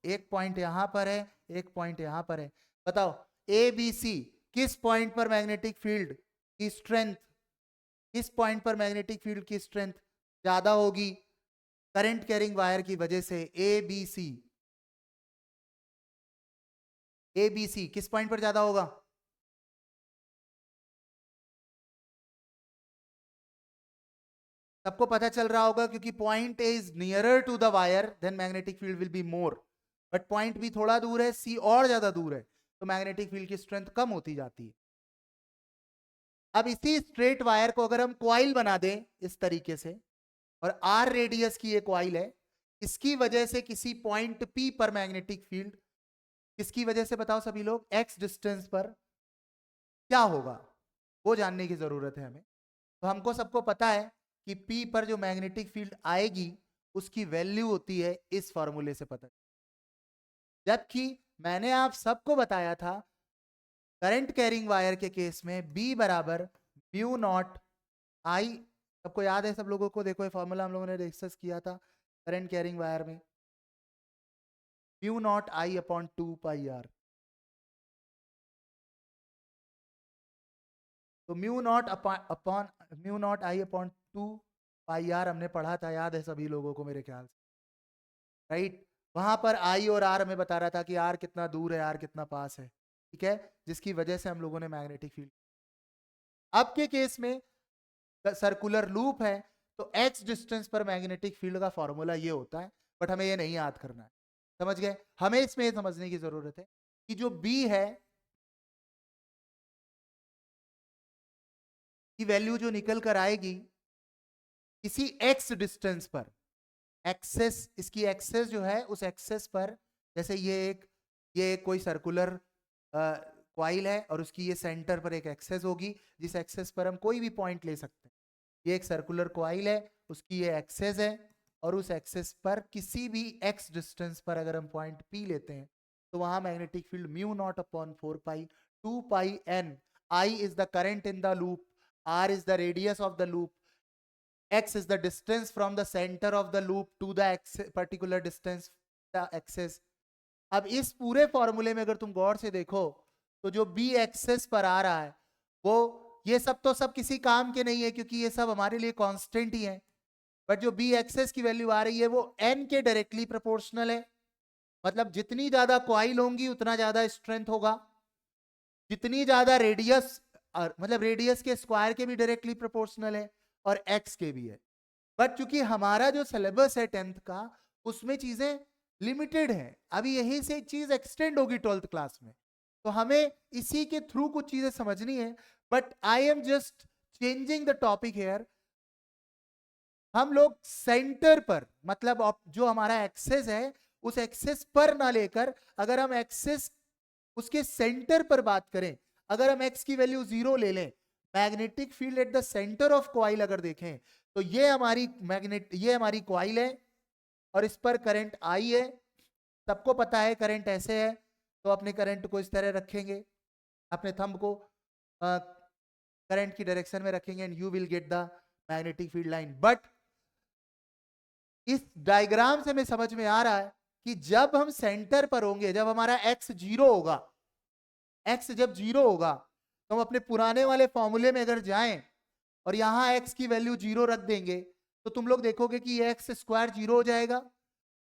एक पॉइंट यहां पर है, एक पॉइंट यहां पर है, बताओ ए बी सी किस पॉइंट पर मैग्नेटिक फील्ड की स्ट्रेंथ, किस पॉइंट पर मैग्नेटिक फील्ड की स्ट्रेंथ ज्यादा होगी करंट कैरिंग वायर की वजह से? A B C, A B C किस पॉइंट पर ज्यादा होगा? सबको पता चल रहा होगा, क्योंकि point A is nearer to the wire then magnetic field will be more, but point B थोड़ा दूर है, सी और ज्यादा दूर है, तो मैग्नेटिक फील्ड की स्ट्रेंथ कम होती जाती है। अब इसी स्ट्रेट वायर को अगर हम क्वाइल बना दें इस तरीके से, और आर रेडियस की ये क्वाइल है, इसकी वजह से किसी पॉइंट पी पर मैग्नेटिक फील्ड, किसकी वजह से बताओ सभी लोग, एक्स डिस्टेंस पर क्या होगा, वो जानने की जरूरत है हमें। तो हमको सबको पता है कि पी पर जो मैग्नेटिक फील्ड आएगी उसकी वैल्यू होती है इस फॉर्मूले से पता, जबकि मैंने आप सबको बताया था करंट कैरिंग वायर के केस में बी बराबर म्यू नॉट आई, सबको याद है सब लोगों को, देखो ये फॉर्मूला हम लोगों ने डिस्कस किया था करंट कैरिंग वायर में, mu naught I upon 2 pi r. तो mu naught upon mu naught I upon 2 pi r हमने पढ़ा था, याद है सभी लोगों को मेरे ख्याल से, राइट? वहां पर आई और आर हमें बता रहा था कि आर कितना दूर है, आर कितना पास है, ठीक है, जिसकी वजह से हम लोगों ने मैग्नेटिक फील्ड। अब के केस में सर्कुलर लूप है, तो x डिस्टेंस पर मैग्नेटिक फील्ड का फॉर्मूला ये होता है, बट हमें ये नहीं याद करना है। समझ गए? हमें इसमें समझने की जरूरत है कि जो b है की वैल्यू जो निकल कर आएगी किसी x डिस्टेंस पर, एक्सेस, इसकी एक्सेस जो है उस एक्सेस पर, जैसे ये कोई सर्कुलर क्वाइल है और उसकी ये सेंटर पर एक एक्सेस होगी, जिस एक्सेस पर हम कोई भी पॉइंट ले सकते हैं। ये एक सर्कुलर क्वाइल है, उसकी ये एक्सेस है, और उस एक्सेस पर किसी भी x डिस्टेंस पर अगर हम पॉइंट P लेते हैं तो वहां magnetic field mu naught upon 4 pi 2 pi n, I is the current in the loop, R is the radius of the loop, x is the distance from the center of the loop to the particular distance the axis। अब इस पूरे फॉर्मूले में अगर तुम गौर से देखो तो जो b एक्सेस पर आ रहा है वो, ये सब तो सब किसी काम के नहीं है क्योंकि ये सब हमारे लिए कांस्टेंट ही है, बट जो b एक्सेस की वैल्यू आ रही है वो n के डायरेक्टली प्रोपोर्शनल है। मतलब जितनी ज्यादा कॉइल होंगी उतना ज्यादा स्ट्रेंथ होगा, जितनी ज्यादा रेडियस, मतलब रेडियस के स्क्वायर के भी डायरेक्टली प्रोपोर्शनल है और x के भी है। बट चूंकि हमारा जो सिलेबस है 10th का उसमें चीजें लिमिटेड है, अभी यही से चीज एक्सटेंड होगी 12th क्लास में, तो हमें इसी के थ्रू कुछ चीजें समझनी है। But I am just changing the topic here. हम लोग सेंटर पर, मतलब जो हमारा एक्सेस है उस एक्सेस पर ना लेकर, अगर हम एक्सेस उसके सेंटर पर बात करें, अगर हम x की वैल्यू 0 ले लें, magnetic field at the centre of coil अगर देखें तो ये हमारी कॉइल है और इस पर करंट I है। सबको पता है करंट ऐसे है, तो अपने करंट को इस तरह रखेंगे, अपने थंब को करंट की डायरेक्शन में रखेंगे and you will get the magnetic field line. But इस डायग्राम से हमें समझ में आ रहा है कि जब हम सेंटर पर होंगे, जब हमारा x 0 होगा, x जब 0 होगा तो हम अपने पुराने वाले फॉर्मूले में अगर जाएं और यहां x की वैल्यू 0 रख देंगे तो तुम लोग देखोगे कि ये x स्क्वायर 0 हो जाएगा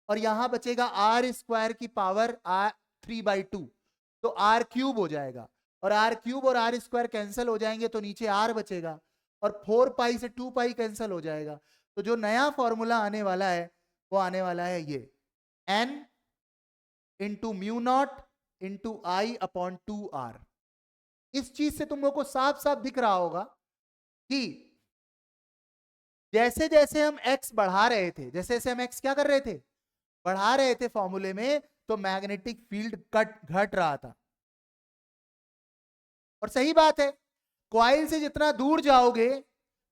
और यहां बचेगा r स्क्वायर की पावर 3/2, तो r क्यूब हो जाएगा, और r क्यूब और r स्क्वायर कैंसिल हो जाएंगे तो नीचे r बचेगा, और 4 पाई से 2 पाई कैंसिल हो जाएगा। तो जो नया फॉर्मूला आने वाला है वो आने वाला है ये n into mu naught into I upon 2r। इस चीज से तुम लोग को साफ साफ दिख रहा होगा कि जैसे जैसे हम x बढ़ा रहे थे, जैसे जैसे हम x क्या कर रहे थे, बढ़ा रहे थे फॉर्मूले में, तो मैग्नेटिक फील्ड घट रहा था। और सही बात है, कॉइल से जितना दूर जाओगे,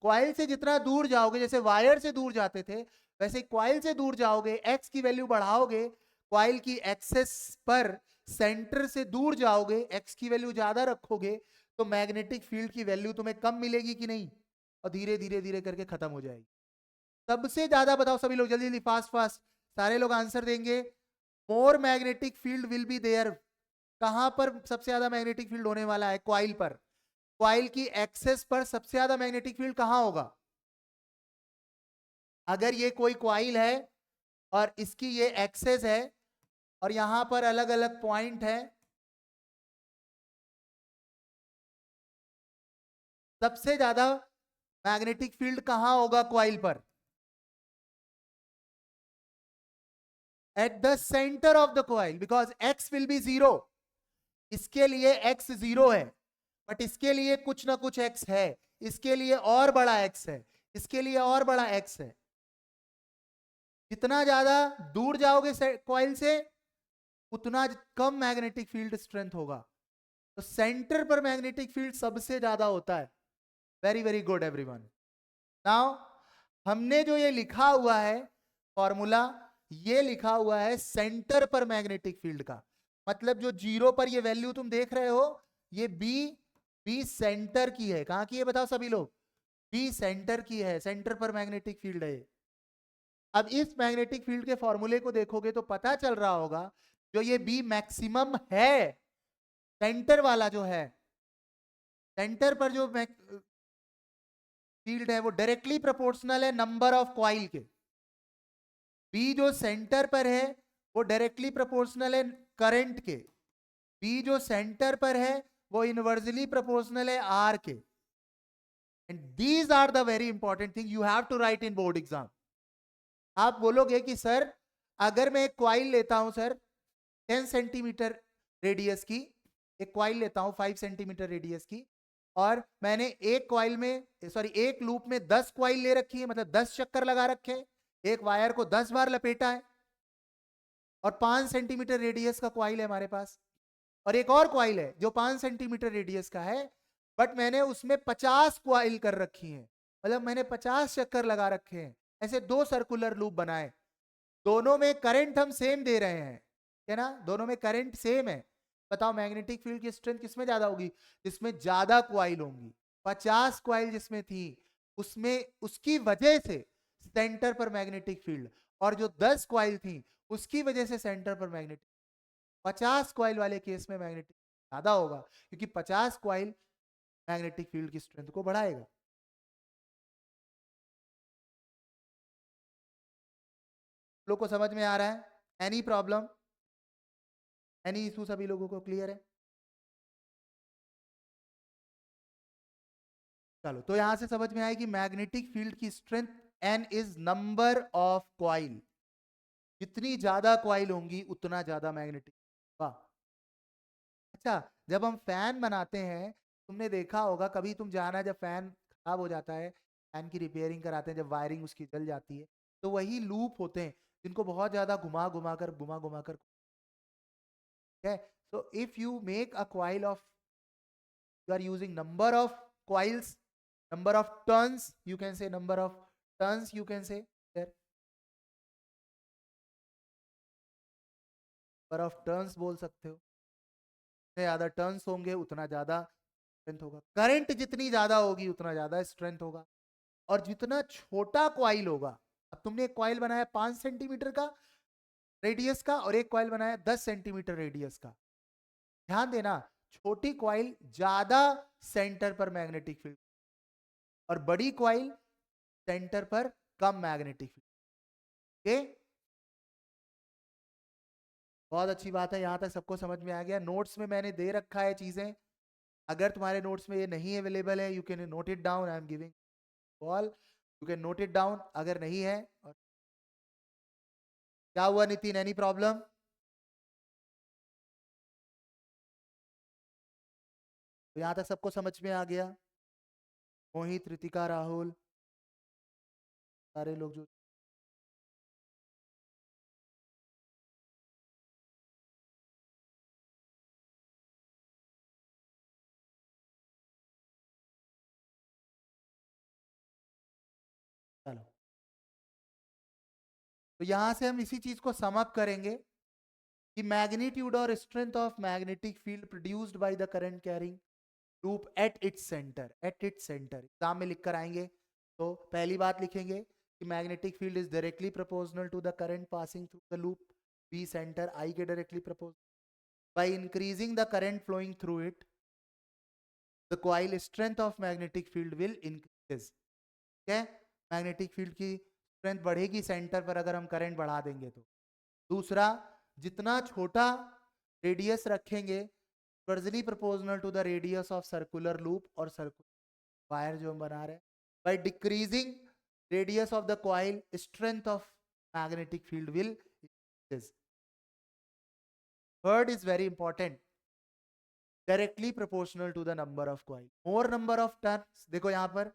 कॉइल से जितना दूर जाओगे, जैसे वायर से दूर जाते थे वैसे कॉइल से दूर जाओगे, x की वैल्यू बढ़ाओगे, कॉइल की एक्सेस पर सेंटर से दूर जाओगे, x की वैल्यू ज्यादा रखोगे, तो मैग्नेटिक फील्ड की वैल्यू तुम्हें कम मिलेगी कि नहीं, और धीरे धीरे धीरे करके खत्म हो जाएगी। सबसे ज्यादा बताओ सभी लोग, जल्दी जल्दी फास्ट फास्ट सारे लोग आंसर देंगे। More magnetic field will be there, कहां पर सबसे ज्यादा मैग्नेटिक फील्ड होने वाला है, कॉइल पर। कॉइल की एक्सेस पर सबसे ज्यादा मैग्नेटिक फील्ड कहां होगा? अगर ये कोई कॉइल है और इसकी ये एक्सेस है और यहां पर अलग अलग पॉइंट है, सबसे ज्यादा मैग्नेटिक फील्ड कहां होगा कॉइल पर? At the centre of the coil, because x will be 0। इसके लिए x 0 है, बट इसके लिए कुछ ना कुछ x है, इसके लिए और बड़ा x है, इसके लिए और बड़ा x है। जितना ज्यादा दूर जाओगे कॉइल से उतना कम मैग्नेटिक फील्ड स्ट्रेंथ होगा, तो सेंटर पर मैग्नेटिक फील्ड सबसे ज्यादा होता है। Very very good everyone. Now हमने जो ये लिखा हुआ है फॉर्मूला, ये लिखा हुआ है सेंटर पर मैग्नेटिक फील्ड का, मतलब जो 0 पर ये वैल्यू तुम देख रहे हो, ये बी सेंटर की है। कहां की है बताओ सभी लोग? बी सेंटर की है, सेंटर पर मैग्नेटिक फील्ड है। अब इस मैग्नेटिक फील्ड के फॉर्मूले को देखोगे तो पता चल रहा होगा जो ये बी मैक्सिमम है, सेंटर वाला जो है, सेंटर पर जो फील्ड है वो डायरेक्टली प्रोपोर्शनल है नंबर ऑफ कॉइल के। बी जो सेंटर पर है वो डायरेक्टली प्रोपोर्शनल है करंट के। बी जो सेंटर पर है वो इनवर्सली प्रोपोर्शनल है आर के। And these are the very important thing you have to write in board exam. आप बोलोगे कि सर अगर मैं एक क्वाइल लेता हूं सर 10 सेंटीमीटर रेडियस की, एक क्वाइल लेता हूं 5 सेंटीमीटर रेडियस की, और मैंने एक क्वाइल में सॉरी एक लूप में 10 क्वाइल ले रखी है, मतलब 10 चक्कर लगा रखे हैं, एक वायर को 10 बार लपेटा है, और 5 सेंटीमीटर रेडियस का क्वाइल है हमारे पास, और एक और क्वाइल है जो 5 सेंटीमीटर रेडियस का है, बट मैंने उसमें 50 क्वाइल कर रखी है, मतलब मैंने 50 चक्कर लगा रखे हैं, ऐसे दो सर्कुलर लूप बनाए, दोनों में करंट हम सेम दे रहे हैं, है ना, दोनों में करंट सेम है. बताओ मैग्नेटिक फील्ड की स्ट्रेंथ किसमें ज्यादा होगी? जिसमें ज्यादा क्वाइल होंगी. 50 क्वाइल जिसमें थी उसमें उसकी वजह से सेंटर पर मैग्नेटिक फील्ड, और जो 10 क्वाइल थी उसकी वजह से सेंटर पर मैग्नेटिक, 50 क्वाइल वाले केस में मैग्नेटिक ज्यादा होगा, क्योंकि 50 क्वाइल मैग्नेटिक फील्ड की स्ट्रेंथ को बढ़ाएगा. लोग को समझ में आ रहा है? Any problem, any issue? सभी लोगों को क्लियर है? चलो, तो यहां से समझ में आया कि मैग्नेटिक फील्ड की strength N is number of coil, जितनी ज्यादा क्वाइल होंगी उतना ज्यादा मैग्नेटिक. वाह. अच्छा, जब हम फैन बनाते हैं, तुमने देखा होगा कभी, तुम जाना जब फैन खराब हो जाता है, फैन की रिपेयरिंग कराते हैं, जब वायरिंग उसकी जल जाती है, तो वही लूप होते हैं जिनको बहुत ज्यादा घुमा घुमा कर, okay? So if you make a coil of, you are using number of coils, number of turns, you can say number of turns, you can say there, number of turns बोल सकते हो. जितने ज्यादा टर्न्स होंगे उतना ज्यादा strength होगा, current जितनी ज्यादा होगी उतना ज्यादा स्ट्रेंथ होगा. और जितना छोटा क्वाइल होगा, अब तुमने एक क्वाइल बनाया 5 सेंटीमीटर का रेडियस का, और एक क्वाइल बनाया 10 सेंटीमीटर रेडियस का, ध्यान देना छोटी क्वाइल ज्यादा सेंटर पर मैग्नेटिक फील्ड, और बड़ी क्वाइल सेंटर पर कम मैग्नेटिक फील्ड. ओके, बहुत अच्छी बात है, यहां तक सबको समझ में आ गया. नोट्स में मैंने दे रखा है चीजें, अगर तुम्हारे नोट्स में ये नहीं अवेलेबल है, you can note it down, I am giving all, you can note it down अगर नहीं है. और क्या हुआ नितिन, एनी प्रॉब्लम? तो यहां तक सबको समझ में आ गया? मोहित, रितिका, राहुल, सारे लोग जो, चलो, तो यहां से हम इसी चीज को सम अप करेंगे कि मैग्नीट्यूड और strength of magnetic field produced by the current carrying loop at its centre, at its centre exam में लिख कर आएंगे. तो पहली बात लिखेंगे कि magnetic field is directly proportional to the current passing through the loop B centre I के directly proportional. By increasing the current flowing through it the coil strength of magnetic field will increase. ठीक है, magnetic field की strength बढ़ेगी centre पर अगर हम current बढ़ा देंगे तो. दूसरा, जितना छोटा रेडियस रखेंगे, inversely proportional to the radius of circular loop और सर्कुलर वायर जो हम बना रहे हैं, by decreasing radius of the coil strength of magnetic field will increase. Third is very important, directly proportional to the number of coil. More number of turns, देखो यहां पर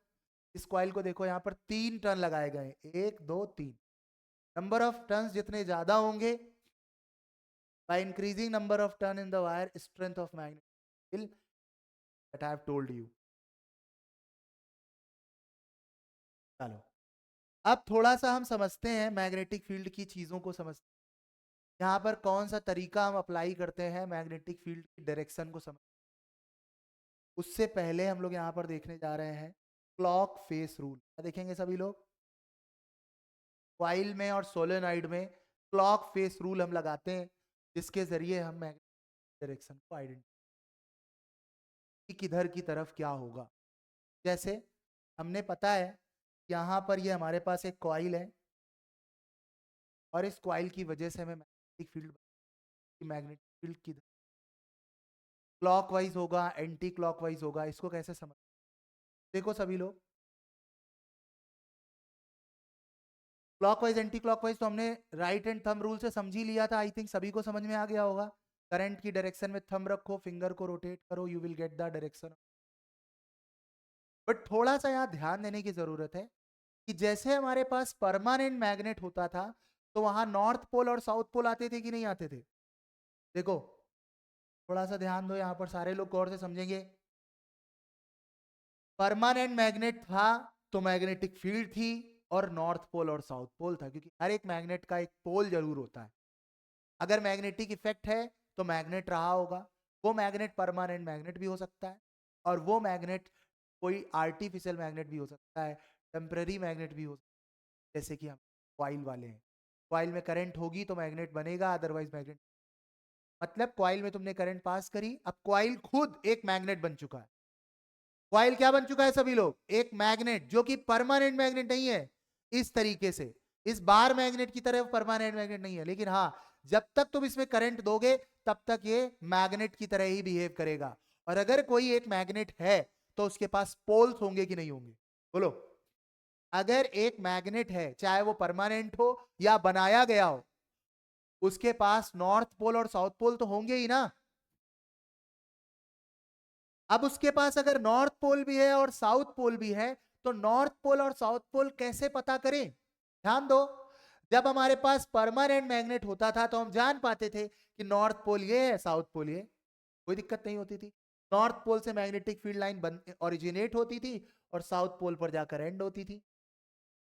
इस कॉइल को देखो, यहां पर 3 टर्न लगाए गए, 1 2 3. नंबर ऑफ टर्न्स जितने ज्यादा होंगे, by increasing number of turn in the wire strength of magnet will, that I have told you. चलो, अब थोड़ा सा हम समझते हैं मैग्नेटिक फील्ड की चीजों को समझते हैं. यहाँ पर कौन सा तरीका हम अप्लाई करते हैं मैग्नेटिक फील्ड की डायरेक्शन को समझ. उससे पहले हम लोग यहाँ पर देखने जा रहे हैं क्लॉक फेस रूल. देखेंगे सभी लोग, कॉइल में और सोलेनॉइड में क्लॉक फेस रूल हम लगाते हैं, जिसके जरिए हम मैग्नेटिक डायरेक्शन को आइडेंटिफाई, किधर की तरफ क्या होगा. जैसे हमने पता है यहाँ पर ये हमारे पास एक कॉइल है, और इस कॉइल की वजह से हमें मैग्नेटिक फील्ड, मैग्नेटिक फील्ड की क्लॉकवाइज होगा एंटी क्लॉकवाइज होगा, इसको कैसे समझ. देखो सभी लोग, क्लॉकवाइज एंटी क्लॉकवाइज तो हमने राइट एंड थंब रूल से समझ ही लिया था, आई थिंक सभी को समझ में आ गया होगा। करंट की डायरेक्शन में थंब रखो, फिंगर को रोटेट करो, you will get the direction. But थोड़ा सा यहाँ ध्यान देने की जरूरत है कि जैसे हमारे पास परमानेंट मैग्नेट होता था तो वहां नॉर्थ पोल और साउथ पोल आते थे कि नहीं आते थे? देखो थोड़ा सा ध्यान दो, यहाँ पर सारे लोग गौर से समझेंगे। परमानेंट मैग्नेट था तो मैग्नेटिक फील्ड थी और नॉर्थ पोल और साउथ पोल था, क्योंकि हर एक मैग्नेट का एक पोल जरूर होता है। अगर मैग्नेटिक इफेक्ट है तो मैग्नेट रहा होगा, वो मैग्नेट परमानेंट मैग्नेट भी हो सकता है और वो मैग्नेट कोई आर्टिफिशियल मैग्नेट भी हो सकता है, टेम्पररी मैग्नेट भी हो सकता है, जैसे कि हम कॉइल वाले हैं। कॉइल में करंट होगी तो मैग्नेट बनेगा, अदरवाइज मैग्नेट। मतलब कॉइल में तुमने करंट पास करी, अब कॉइल खुद एक मैग्नेट बन चुका है। कॉइल क्या बन चुका है सभी लोग? एक मैग्नेट, जो कि परमानेंट मैग्नेट नहीं है इस तरीके से, इस बार मैग्नेट की तरह परमानेंट मैग्नेट नहीं है, लेकिन हाँ जब तक तुम इसमें करंट दोगे तब तक ये मैग्नेट की तरह ही बिहेव करेगा। और अगर कोई एक मैग्नेट है तो उसके पास पोल्स होंगे कि नहीं होंगे? बोलो। अगर एक मैग्नेट है, चाहे वो परमानेंट हो या बनाया गया हो, उसके पास नॉर्थ पोल और साउथ पोल तो होंगे ही ना। अब उसके पास अगर नॉर्थ पोल भी है और साउथ पोल भी है तो नॉर्थ पोल और साउथ पोल कैसे पता करें? ध्यान दो, जब हमारे पास परमानेंट मैग्नेट होता था तो हम जान पाते थे कि नॉर्थ पोल ये है, साउथ पोल ये, कोई दिक्कत नहीं होती थी। नॉर्थ पोल से मैग्नेटिक फील्ड लाइन ओरिजिनेट होती थी और साउथ पोल पर जाकर एंड होती थी,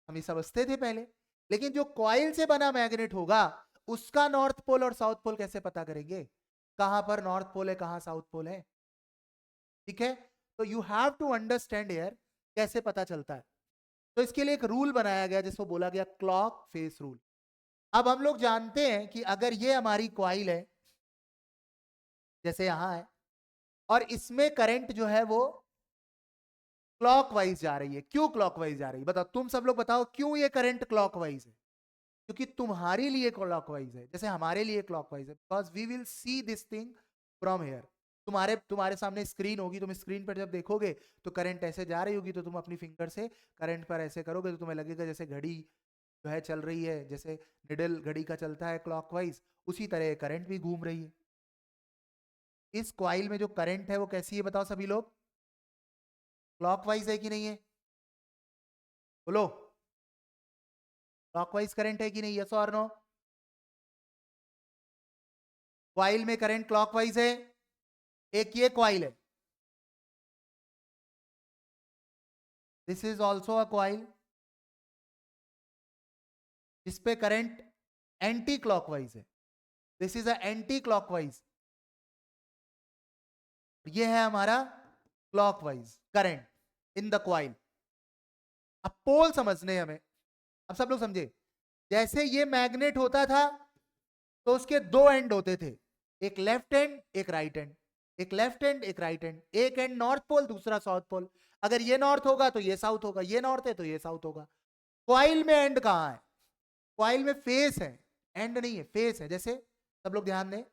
हम ये समझते थे पहले। लेकिन जो कॉइल से बना मैग्नेट होगा उसका नॉर्थ पोल और साउथ पोल कैसे पता करेंगे? कहां पर नॉर्थ पोल है, कहां साउथ पोल है? ठीक है, तो you have to understand here कैसे पता चलता है। तो इसके लिए एक रूल बनाया गया जिसको बोला गया क्लॉक फेस रूल। अब हम लोग जानते हैं कि अगर ये हमारी कॉइल है, जैसे यहां है, और इसमें करंट जो है वो क्लॉकवाइज जा रही है। क्यों क्लॉकवाइज जा रही है? बताओ, तुम सब लोग बताओ क्यों ये करंट क्लॉकवाइज है? क्योंकि तुम्हारे लिए क्लॉकवाइज है, जैसे हमारे लिए क्लॉकवाइज है, because we will see this thing from here. तुम्हारे तुम्हारे सामने स्क्रीन होगी, तुम स्क्रीन पर जब देखोगे तो करंट ऐसे जा रही होगी, तो तुम अपनी फिंगर से करंट पर ऐसे करोगे तो तुम्हें लगेगा जैसे घड़ी जो है चल रही है, जैसे निडल घड़ी का चलता है क्लॉकवाइज, उसी तरह करंट भी घूम रही है। इस कॉइल में जो करंट है वो कैसी है बताओ सभी लोग? क्लॉकवाइज है कि नहीं है? बोलो, क्लॉकवाइज करंट है कि नहीं? यस और नो? कॉइल में करंट क्लॉकवाइज है। एक ये कॉइल है, this is also a coil जिसपे करंट एंटी क्लॉकवाइज है, this is a anti clockwise. ये है हमारा clockwise current in the coil. अब पोल समझने हमें, अब सब लोग समझे। जैसे ये मैग्नेट होता था तो उसके दो एंड होते थे, एक लेफ्ट एंड एक राइट एंड, एक लेफ्ट एंड एक राइट एंड, एक एंड नॉर्थ पोल दूसरा साउथ पोल। अगर ये नॉर्थ होगा तो ये साउथ होगा, ये नॉर्थ है तो ये साउथ होगा। कॉइल में एंड कहां है? कॉइल में फेस है, एंड नहीं है, फेस है। जैसे सब लोग ध्यान दें,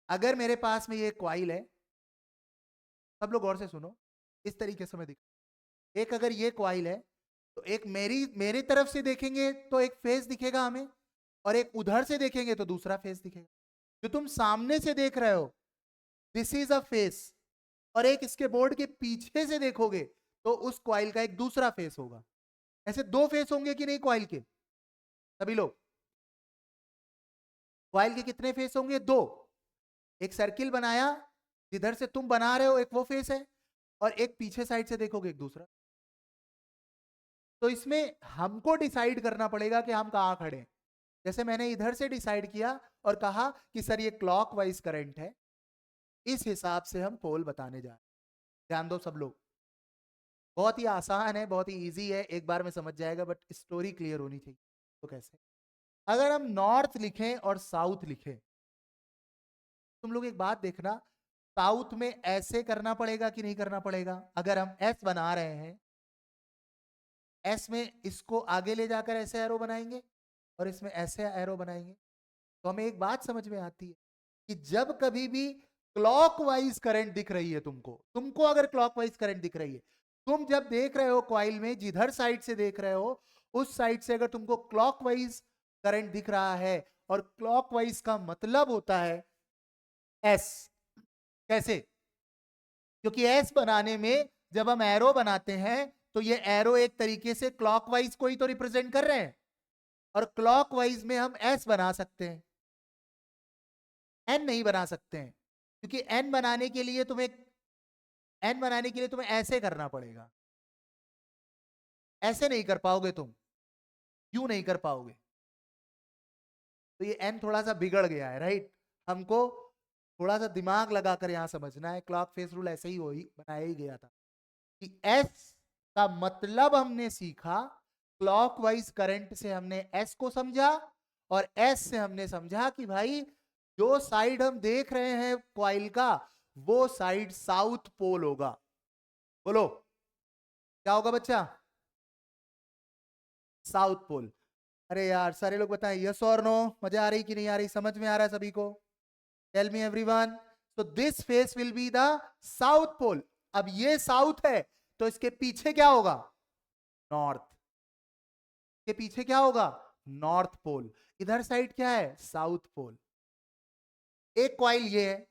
अगर मेरे पास में ये कॉइल है, सब लोग गौर से सुनो, इस तरीके से मैं दिखा, एक अगर ये कॉइल है तो एक मेरी तरफ से देखेंगे तो एक फेस दिखेगा हमें, और एक उधर से देखेंगे तो दूसरा फेस दिखेगा। जो तुम सामने से देख रहे हो दिस इज अ फेस, और एक इसके बोर्ड के पीछे से देखोगे तो उस कॉइल का एक दूसरा फेस होगा। ऐसे दो फेस होंगे कि नहीं कॉइल के? सभी लोग, कॉइल के कितने फेस होंगे? दो। एक सर्किल बनाया, जिधर से तुम बना रहे हो एक वो फेस है, और एक पीछे साइड से देखोगे एक दूसरा। तो इसमें हमको डिसाइड करना पड़ेगा कि हम कहां खड़े हैं। जैसे मैंने इधर से डिसाइड किया और कहा कि सर ये क्लॉकवाइज करंट है, इस हिसाब से हम पोल बताने जा रहे हैं। ध्यान दो सब लोग, बहुत ही आसान है, बहुत ही इजी है, एक बार में समझ जाएगा, बट स्टोरी क्लियर होनी चाहिए। तो कैसे? अगर हम नॉर्थ लिखें और साउथ लिखें, तुम लोग एक बात देखना, साउथ में ऐसे करना पड़ेगा कि नहीं करना पड़ेगा? अगर हम एस बना रहे हैं, एस में इसको आगे ले जाकर ऐसे एरो बनाएंगे और इसमें ऐसे एरो बनाएंगे, तो हमें एक बात समझ में आती है कि जब कभी भी क्लॉकवाइज करंट दिख रही है, तुमको अगर क्लॉकवाइज करंट दिख रही है, तुम जब देख रहे हो कॉइल में जिधर साइड से देख रहे हो उस साइड से अगर तुमको क्लॉकवाइज करंट दिख रहा है, और क्लॉकवाइज का मतलब होता है एस। कैसे? क्योंकि एस बनाने में जब हम एरो बनाते हैं तो ये एरो एक तरीके से क्लॉकवाइज को ही तो रिप्रेजेंट कर रहे हैं, और क्लॉकवाइज में हम एस बना सकते हैं, एन नहीं बना सकते हैं। क्योंकि एन बनाने के लिए तुम्हें ऐसे करना पड़ेगा, ऐसे नहीं कर पाओगे तुम। क्यों नहीं कर पाओगे? तो ये एन थोड़ा सा बिगड़ गया है, राइट। हमको थोड़ा सा दिमाग लगाकर यहां समझना है। क्लॉक फेस रूल ऐसे ही बनाया ही गया था कि एस का मतलब हमने सीखा, क्लॉकवाइज करंट से हमने एस को समझा, और एस से हमने समझा कि भाई जो साइड हम देख रहे हैं कॉइल का, वो साइड साउथ पोल होगा। बोलो क्या होगा बच्चा? South pole. अरे यार सारे लोग बताएं यस और नो। मजा आ रही कि नहीं आ रही? समझ में आ रहा है सभी को? Tell me everyone. So this face will be the south pole. अब ये साउथ है तो इसके पीछे क्या होगा? नॉर्थ। के पीछे क्या होगा? North pole. इधर साइड क्या है? South pole. एक कॉइल ये है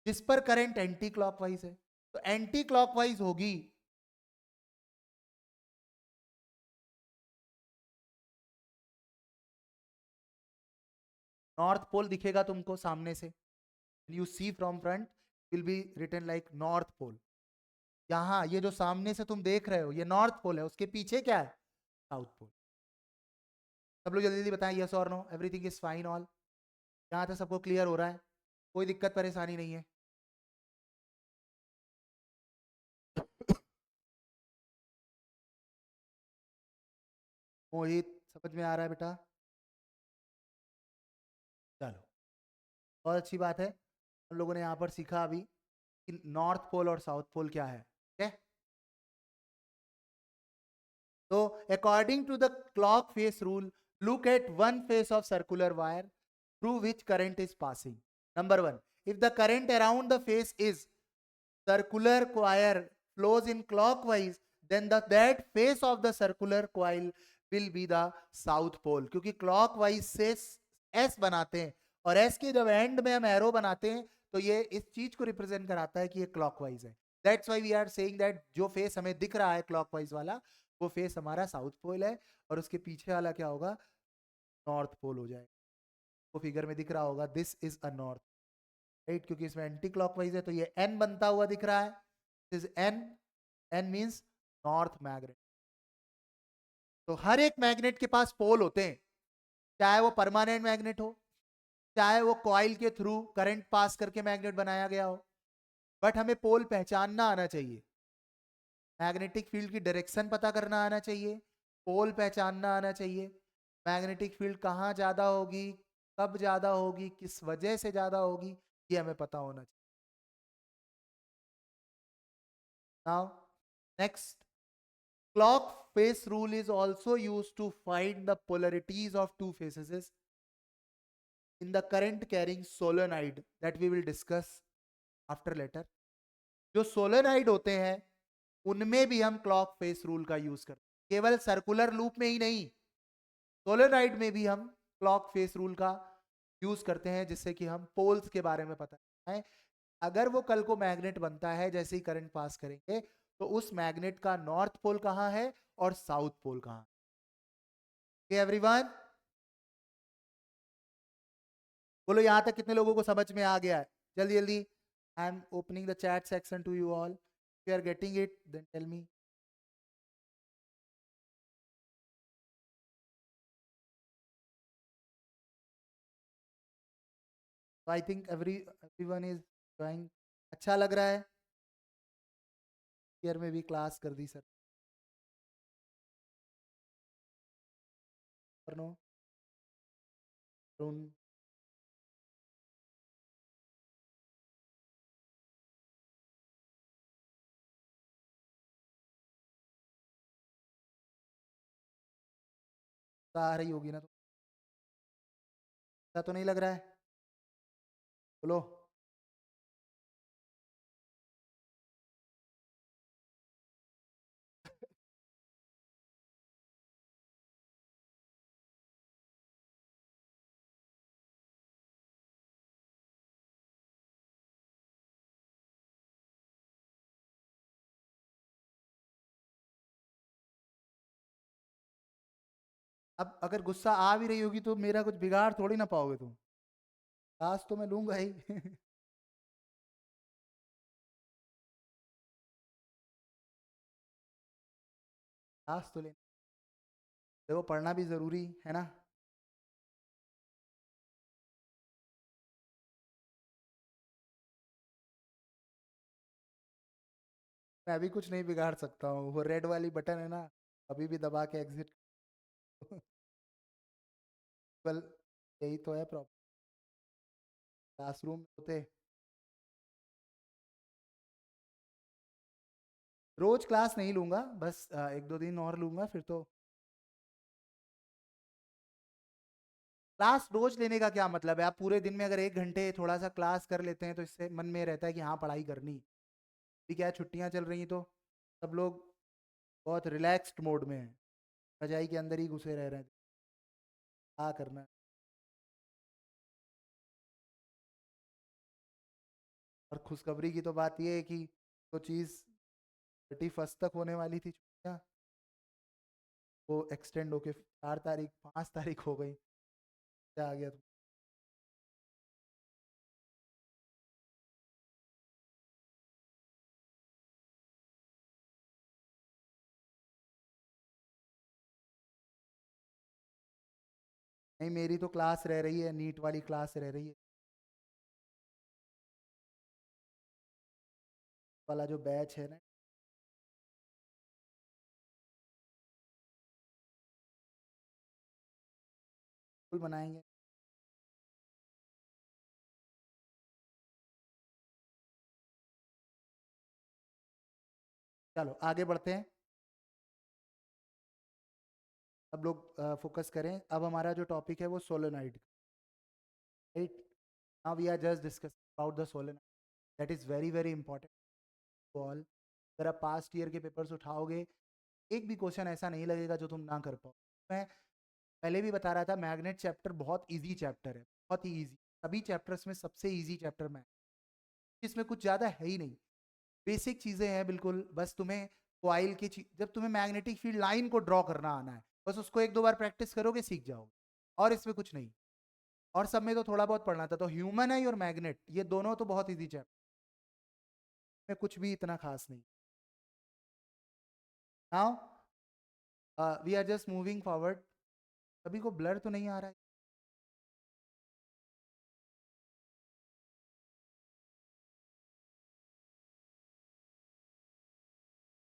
जिस पर करंट एंटी क्लॉकवाइज है, तो एंटी क्लॉकवाइज होगी नॉर्थ पोल। दिखेगा तुमको सामने से, you see from front will be written like north pole. यहां ये जो सामने से तुम देख रहे हो ये नॉर्थ पोल है, उसके पीछे क्या है? South pole. सब लोग जल्दी जल्दी बताएं यस और no. Everything is fine all? यहां तक सबको क्लियर हो रहा है? कोई दिक्कत परेशानी नहीं है? मोहित समझ में आ रहा है बेटा? चलो बहुत अच्छी बात है। हम लोगों ने यहाँ पर सीखा अभी कि नॉर्थ पोल और साउथ पोल क्या है। ठीक है? तो according to the clock face rule, look at one face of circular wire through which current is passing. Number one, if the current around the face is circular coil flows in clockwise, then that face of the circular coil will be the south pole. क्योंकि clockwise से S बनाते हैं, और S के जब and में हम arrow बनाते हैं तो ये इस चीज को रिप्रेजेंट कराता है कि ये क्लॉकवाइज है। That's why we are saying that जो फेस हमें दिख रहा है क्लॉकवाइज वाला, वो फेस हमारा साउथ पोल है, और उसके पीछे वाला क्या होगा? नॉर्थ पोल हो जाएगा। वो फिगर में दिख रहा होगा, this is a north, right. क्योंकि इसमें एंटी क्लॉकवाइज है तो ये एन बनता हुआ दिख रहा है। This is N. N means north magnet. तो हर एक मैग्नेट के पास पोल होते हैं, चाहे वो परमानेंट मैग्नेट हो, चाहे वो कॉइल के थ्रू करंट पास करके मैग्नेट बनाया गया हो। बट हमें पोल पहचानना आना चाहिए, मैग्नेटिक फील्ड की डायरेक्शन पता करना आना चाहिए, पोल पहचानना आना चाहिए। मैग्नेटिक फील्ड कहाँ ज्यादा होगी, कब ज्यादा होगी, किस वजह से ज्यादा होगी, ये हमें पता होना चाहिए। Now next, clock face rule is also used to find the polarities of two phases in the current carrying solenoid that we will discuss after later. जो सोलेनॉइड होते हैं उनमें भी हम क्लॉक फेस रूल का यूज करते हैं, केवल सर्कुलर लूप में ही नहीं, सोलेनॉइड में भी हम क्लॉक फेस रूल का यूज करते हैं, जिससे कि हम पोल्स के बारे में पता है। अगर वो कल को मैग्नेट बनता है, जैसे ही करंट पास करेंगे, तो उस मैग्नेट का नॉर्थ पोल कहाँ है और साउथ पोल कहाँ है। एवरीवन बोलो यहां तक कितने लोगों को समझ में आ गया है? जल्दी जल्दी। I am opening the chat section to you all. You are getting it then tell me. I think everyone is joining. अच्छा लग रहा है? ईयर में भी क्लास कर दी सर। नो अरुण, आ रही होगी ना? तो ऐसा तो नहीं लग रहा है? बोलो। अब अगर गुस्सा आ भी रही होगी तो मेरा कुछ बिगाड़ थोड़ी ना पाओगे तुम। क्लास तो मैं लूंगा ही। क्लास तो ले, देखो पढ़ना भी जरूरी है ना। मैं अभी कुछ नहीं बिगाड़ सकता हूँ, वो रेड वाली बटन है ना, अभी भी दबा के एग्जिट। वेल, यही तो है प्रॉब्लम। क्लासरूम होते रोज क्लास नहीं लूंगा, बस एक दो दिन और लूंगा फिर तो। क्लास रोज लेने का क्या मतलब है? आप पूरे दिन में अगर 1 घंटे थोड़ा सा क्लास कर लेते हैं तो इससे मन में रहता है कि हाँ पढ़ाई करनी। अभी क्या है, छुट्टियां चल रही हैं तो सब लोग बहुत रिलैक्स्ड मोड में हैं, रजाई के अंदर ही घुसे रह रहे हैं, क्या करना है। और खुशखबरी की तो बात ये है कि तो चीज़ 31 तक होने वाली थी छुट्टियाँ, वो एक्सटेंड होके 4 तारीख 5 तारीख हो गई। क्या आ गया तुम? नहीं, मेरी तो क्लास रह रही है, नीट वाली क्लास रह रही है। वाला जो बैच है ना, बिल्कुल बनाएंगे। चलो आगे बढ़ते हैं। अब लोग फोकस करें, अब हमारा जो टॉपिक है वो solenoid, right? Now we are just discussing about the solenoid, that is very very important to all. अगर आप पास्ट ईयर के पेपर्स उठाओगे, एक भी क्वेश्चन ऐसा नहीं लगेगा जो तुम ना कर पाओ। मैं पहले भी बता रहा था, मैग्नेट चैप्टर बहुत इजी चैप्टर है, बहुत ही इजी। सभी चैप्टर्स में सबसे इजी चैप्टर मैथ, इसमें कुछ ज़्यादा है ही नहीं, बेसिक चीज़ें हैं बिल्कुल। बस तुम्हें कॉइल की जब तुम्हें मैग्नेटिक फील्ड लाइन को ड्रॉ करना आना है, बस उसको एक दो बार प्रैक्टिस करोगे सीख जाओगे, और इसमें कुछ नहीं। और सब में तो थोड़ा बहुत पढ़ना था, तो ह्यूमन है और मैग्नेट, ये दोनों तो बहुत इजी चैप्टर में, कुछ भी इतना खास नहीं। Now we are just moving forward. सभी को ब्लर तो नहीं आ रहा है?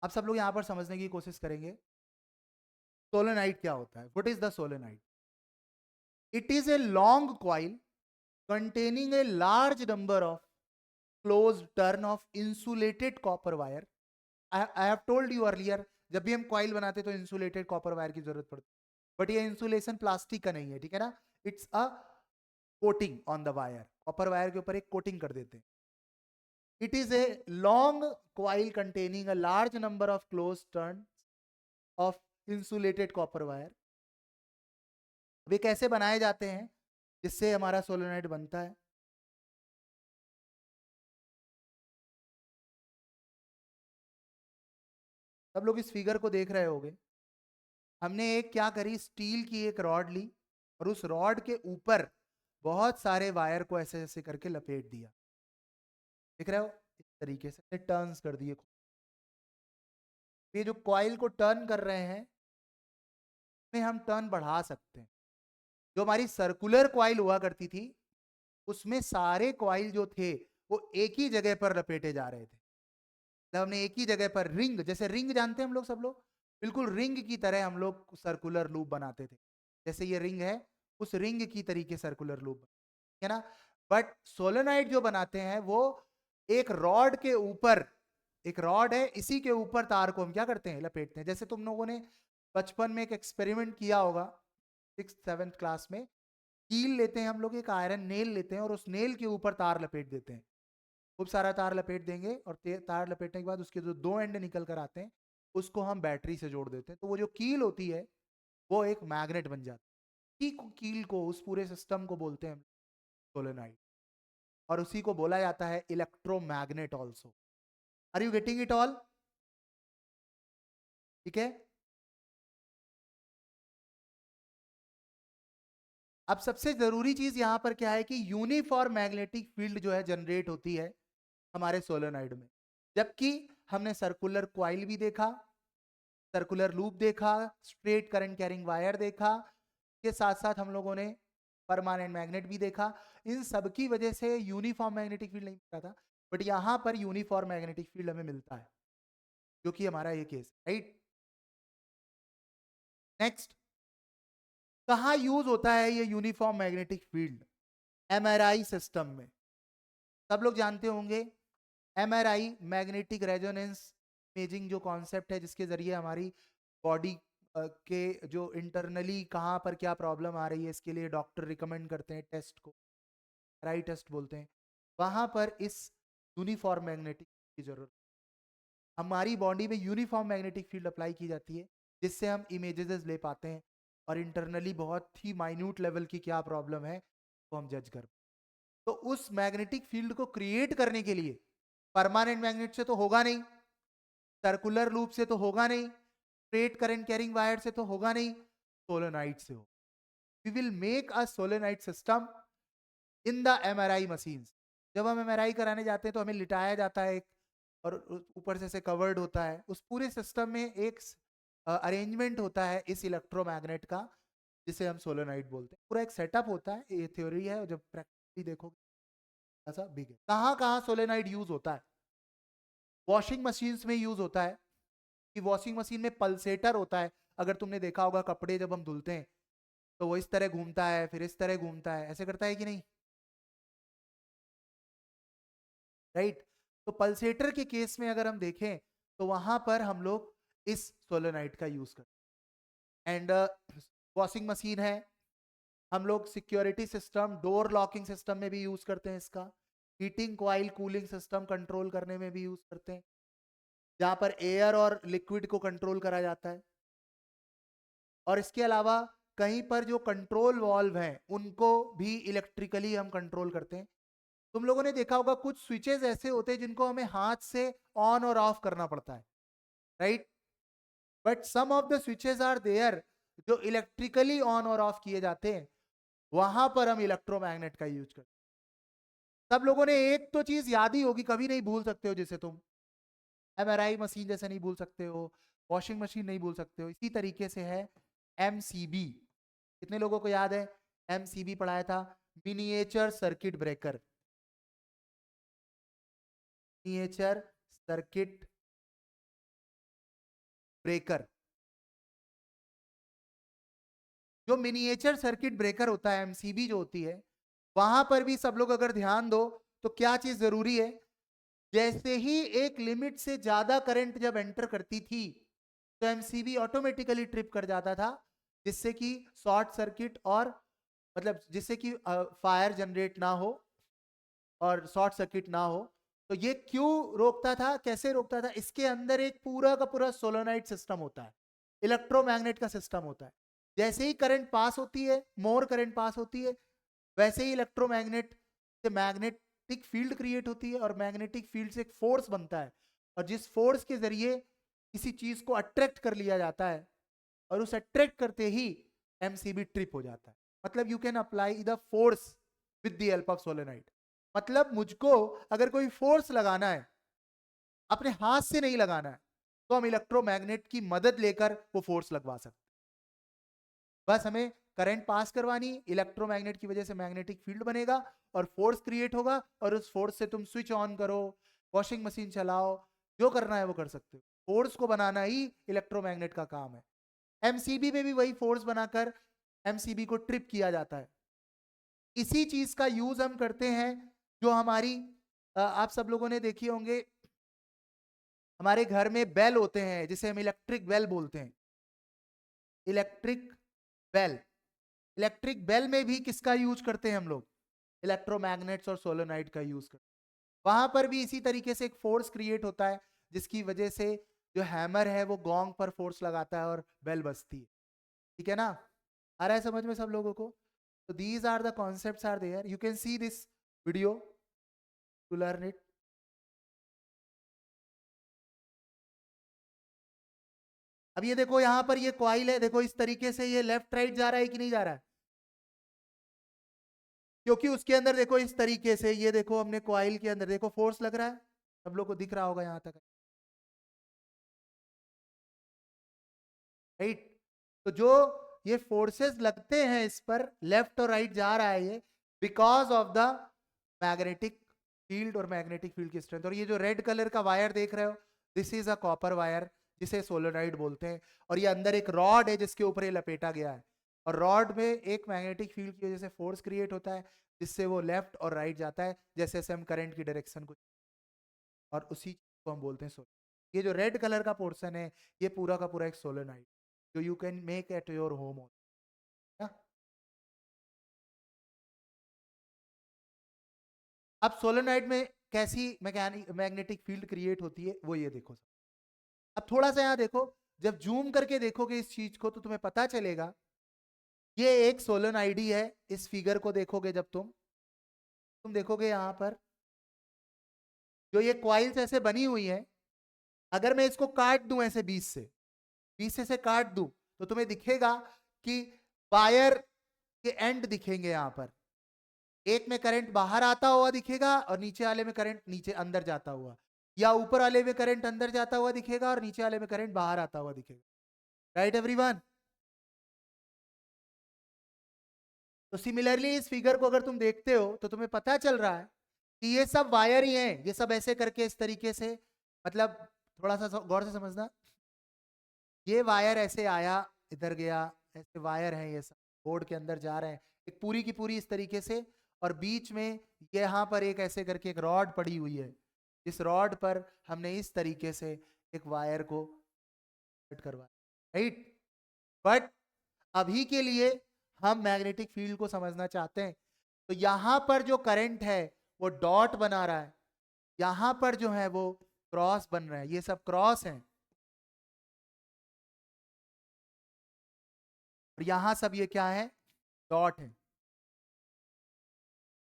अब सब लोग यहाँ पर समझने की कोशिश करेंगे सोलेनाइड क्या होता है। What is the solenoid? It is a long coil containing a large number of closed turn of insulated copper wire. I have told you earlier, जब भी हम कॉइल बनाते तो इंसुलेटेड कॉपर वायर की जरूरत पड़ती, बट ये इंसुलेशन प्लास्टिक का नहीं है, ठीक है ना? It's a coating on the wire, copper wire के ऊपर एक कोटिंग कर देते हैं। It is a long coil containing a large number of close turn of insulated copper wire. वे कैसे बनाए जाते हैं जिससे हमारा सोलेनॉइड बनता है? सब लोग इस फिगर को देख रहे होंगे। हमने एक क्या करी, स्टील की एक रॉड ली और उस रॉड के ऊपर बहुत सारे वायर को ऐसे ऐसे करके लपेट दिया, देख रहे हो? इस तरीके से टर्न्स कर दिए। ये जो कॉइल को टर्न कर रहे हैं, में हम टर्न बढ़ा सकते हैं। जो हमारी सर्कुलर कॉइल हुआ करती थी, उसमें सारे कॉइल जो थे वो एक ही जगह पर लपेटे जा रहे थे। जब हमने एक ही जगह पर रिंग, जैसे रिंग जानते हैं हम लोग, सब लोग बिल्कुल रिंग की तरह हम लोग सर्कुलर लूप बनाते थे। जैसे ये रिंग है, उस रिंग की तरीके सर्कुलर लूप है ना। बट सोलेनॉइड जो बनाते हैं वो एक रॉड के ऊपर, एक रॉड है, इसी के ऊपर तार को हम क्या करते हैं, लपेटते हैं। जैसे तुम लोगों ने बचपन में एक एक्सपेरिमेंट किया होगा, 6th 7th क्लास में, कील लेते हैं हम लोग, एक आयरन नेल लेते हैं और उस नेल के ऊपर तार लपेट देते हैं। खूब सारा तार लपेट देंगे और तार लपेटने के बाद उसके जो दो एंड निकल कर आते हैं, उसको हम बैटरी से जोड़ देते हैं, तो वो जो कील होती है वो एक मैग्नेट बन जाती है। कील को, उस पूरे सिस्टम को बोलते हैं सोलेनाइड, और उसी को बोला जाता है electromagnet also. Are you getting it all? ठीक है। अब सबसे जरूरी चीज यहां पर क्या है कि यूनिफॉर्म मैग्नेटिक फील्ड जो है जनरेट होती है हमारे सोलेनॉइड में, जबकि हमने सर्कुलर क्वाइल भी देखा, सर्कुलर लूप देखा, स्ट्रेट करंट कैरिंग वायर देखा, के साथ साथ हम लोगों ने परमानेंट मैग्नेट भी देखा। इन सब की वजह से यूनिफॉर्म मैग्नेटिक फील्ड नहीं मिलता था, बट यहां पर यूनिफॉर्म मैग्नेटिक फील्ड हमें मिलता है, जो कि हमारा ये केस, राइट। नेक्स्ट, कहां यूज होता है ये uniform magnetic field? MRI system में। सब लोग जानते होंगे एमआरआई, मैग्नेटिक रेजोनेंस इमेजिंग, जो कॉन्सेप्ट है जिसके जरिए हमारी बॉडी के जो इंटरनली कहाँ पर क्या प्रॉब्लम आ रही है, इसके लिए डॉक्टर रिकमेंड करते हैं टेस्ट को, राइट टेस्ट बोलते हैं। वहां पर इस यूनिफॉर्म मैग्नेटिक की जरूरत, हमारी बॉडी में यूनिफॉर्म मैग्नेटिक फील्ड अप्लाई की जाती है, जिससे हम इमेजेस ले पाते हैं और इंटरनली बहुत ही माइन्यूट लेवल की क्या प्रॉब्लम है वो हम जज कर। तो उस मैग्नेटिक फील्ड को क्रिएट करने के लिए परमानेंट मैग्नेट से तो होगा नहीं, सर्कुलर लूप से तो होगा नहीं, स्ट्रेट करंट कैरिंग वायर से तो होगा नहीं, सोलेनॉइड से हो। We will make a solenoid system in the MRI machine. जब हम एमआरआई कराने जाते हैं तो हमें लिटाया जाता है एक, और ऊपर से कवर्ड होता है, उस पूरे सिस्टम में एक अरेंजमेंट होता है इस इलेक्ट्रोमैग्नेट का, जिसे हम सोलेनॉइड बोलते हैं। पूरा एक सेटअप होता है, ये थ्योरी है, जब प्रैक्टिकली देखोगे ऐसा बिग है। कहाँ कहाँ सोलेनॉइड यूज होता है? वॉशिंग मशीन्स में यूज होता है, कि वॉशिंग मशीन में पल्सेटर होता है। अगर तुमने देखा होगा कपड़े जब हम धुलते हैं तो वो इस तरह घूमता है, फिर इस तरह घूमता है, ऐसे करता है कि नहीं, राइट। तो पल्सेटर के केस में अगर हम देखें तो वहां पर हम लोग इस सोलेनॉइड का यूज करते हैं। एंड वॉशिंग मशीन है, हम लोग security system, door locking system में भी यूज करते हैं इसका, heating coil cooling system control करने में भी यूज करते हैं, जहां पर एयर और लिक्विड को कंट्रोल करा जाता है। और इसके अलावा कहीं पर जो कंट्रोल वॉल्व हैं उनको भी इलेक्ट्रिकली हम कंट्रोल करते हैं। तुम लोगों ने देखा होगा कुछ स्विचेस ऐसे होते हैं जिनको हमें हाथ से ऑन और ऑफ करना पड़ता है, right. But some of the switches are there जो इलेक्ट्रिकली ऑन और ऑफ किए जाते हैं, वहां पर हम इलेक्ट्रोमैग्नेट का यूज करते हैं। सब लोगों ने एक तो चीज याद ही होगी, कभी नहीं भूल सकते हो, जैसे तुम एमआरआई मशीन जैसे नहीं भूल सकते हो, वॉशिंग मशीन नहीं भूल सकते हो, इसी तरीके से है एमसीबी। कितने लोगों को याद है एमसीबी पढ़ाया था? Miniature circuit breaker, miniature circuit breaker. जो मिनिएचर सर्किट ब्रेकर होता है, एमसीबी जो होती है, वहां पर भी सब लोग अगर ध्यान दो तो क्या चीज जरूरी है? जैसे ही एक लिमिट से ज्यादा करंट जब एंटर करती थी तो एमसीबी ऑटोमेटिकली ट्रिप कर जाता था, जिससे कि शॉर्ट सर्किट और मतलब जिससे कि फायर जनरेट ना हो और शॉर्ट सर्किट ना हो। तो ये क्यों रोकता था, कैसे रोकता था? इसके अंदर एक पूरा का पूरा सोलोनाइड सिस्टम होता है, इलेक्ट्रोमैग्नेट का सिस्टम होता है। जैसे ही करंट पास होती है, मोर करंट पास होती है, वैसे ही इलेक्ट्रोमैग्नेट से मैग्नेटिक फील्ड क्रिएट होती है, और मैग्नेटिक फील्ड से एक फोर्स बनता है, और जिस फोर्स के जरिए किसी चीज को अट्रैक्ट कर लिया जाता है, और उस अट्रैक्ट करते ही एमसीबी ट्रिप हो जाता है। मतलब you can apply the force with the help of solenoid. मतलब मुझको अगर कोई फोर्स लगाना है, अपने हाथ से नहीं लगाना है, तो हम इलेक्ट्रोमैग्नेट की मदद लेकर वो फोर्स लगवा सकते हैं। बस हमें करंट पास करवानी, इलेक्ट्रोमैग्नेट की वजह से मैग्नेटिक फील्ड बनेगा और फोर्स क्रिएट होगा, और उस फोर्स से तुम स्विच ऑन करो, वॉशिंग मशीन चलाओ, जो करना है वो कर सकते हो। फोर्स को बनाना ही इलेक्ट्रोमैग्नेट का काम है। एमसीबी में भी वही फोर्स बनाकर एमसीबी को ट्रिप किया जाता है। इसी चीज का यूज हम करते हैं जो हमारी आप सब लोगों ने देखी होंगे, हमारे घर में बेल होते हैं जिसे हम इलेक्ट्रिक बेल बोलते हैं। इलेक्ट्रिक बेल, इलेक्ट्रिक बेल में भी किसका यूज करते हैं हम लोग? इलेक्ट्रोमैग्नेट्स और सोलेनॉइड का यूज करते हैं। वहां पर भी इसी तरीके से एक फोर्स क्रिएट होता है, जिसकी वजह से जो हैमर है वो गोंग पर फोर्स लगाता है और बेल बजती है। ठीक है ना? आ रहा है समझ में सब लोगों को? तो these are the concepts are there, you can see this video to learn it. अब ये देखो, यहां पर ये कॉइल है, देखो इस तरीके से ये लेफ्ट राइट जा रहा है कि नहीं जा रहा है? क्योंकि उसके अंदर देखो इस तरीके से, ये देखो हमने कॉइल के अंदर देखो फोर्स लग रहा है, सब लोग को दिख रहा होगा यहां तक, राइट। तो जो ये फोर्सेस लगते हैं इस पर, लेफ्ट और राइट जा रहा है ये, because of the magnetic field और मैग्नेटिक फील्ड की स्ट्रेंथ। और ये जो रेड कलर का वायर देख रहे हो, this is a copper wire, जिसे सोलेनोइड बोलते हैं। और ये अंदर एक रॉड है जिसके ऊपर ये लपेटा गया है, और रॉड में एक मैग्नेटिक फील्ड की वजह से फोर्स क्रिएट होता है, जिससे वो लेफ्ट और राइट जाता है, जैसे जैसे हम करंट की डायरेक्शन को, और उसी को हम बोलते हैं सोलेनोइड। ये जो रेड कलर का पोर्शन है, ये पूरा का पूरा एक सोलेनोइड, जो you can make at your home. अब सोलेनोइड में कैसी मैग्नेटिक फील्ड क्रिएट होती है, वो ये देखो। अब थोड़ा सा यहाँ देखो, जब जूम करके देखोगे इस चीज को, तो तुम्हें पता चलेगा ये एक सोलेनोइड ही है। इस फिगर को देखोगे जब तुम देखोगे यहाँ पर जो ये क्वाइल्स ऐसे बनी हुई है, अगर मैं इसको काट दूं ऐसे बीच से काट दूं, तो तुम्हें दिखेगा कि वायर के एंड दिखेंगे यहाँ पर। एक में करंट बाहर आता हुआ दिखेगा, और नीचे वाले में करंट नीचे अंदर जाता हुआ, या ऊपर वाले में करंट अंदर जाता हुआ दिखेगा और नीचे वाले में करंट बाहर आता हुआ दिखेगा। Right everyone. तो सिमिलरली इस फिगर को अगर तुम देखते हो, तो तुम्हें पता चल रहा है कि ये सब वायर ही हैं, ये सब ऐसे करके इस तरीके से, मतलब थोड़ा सा गौर से समझना, ये वायर ऐसे आया, इधर गया, ऐसे वायर हैं ये सब, बोर्ड के अंदर जा रहे हैं एक पूरी की पूरी इस तरीके से। और बीच में यहाँ पर एक ऐसे करके एक रॉड पड़ी हुई है, इस रॉड पर हमने इस तरीके से एक वायर को फिट करवाया, राइट। बट अभी के लिए हम मैग्नेटिक फील्ड को समझना चाहते हैं, तो यहां पर जो करंट है वो डॉट बना रहा है, यहां पर जो है वो क्रॉस बन रहा है, ये सब क्रॉस हैं, और यहां सब ये क्या है, डॉट है।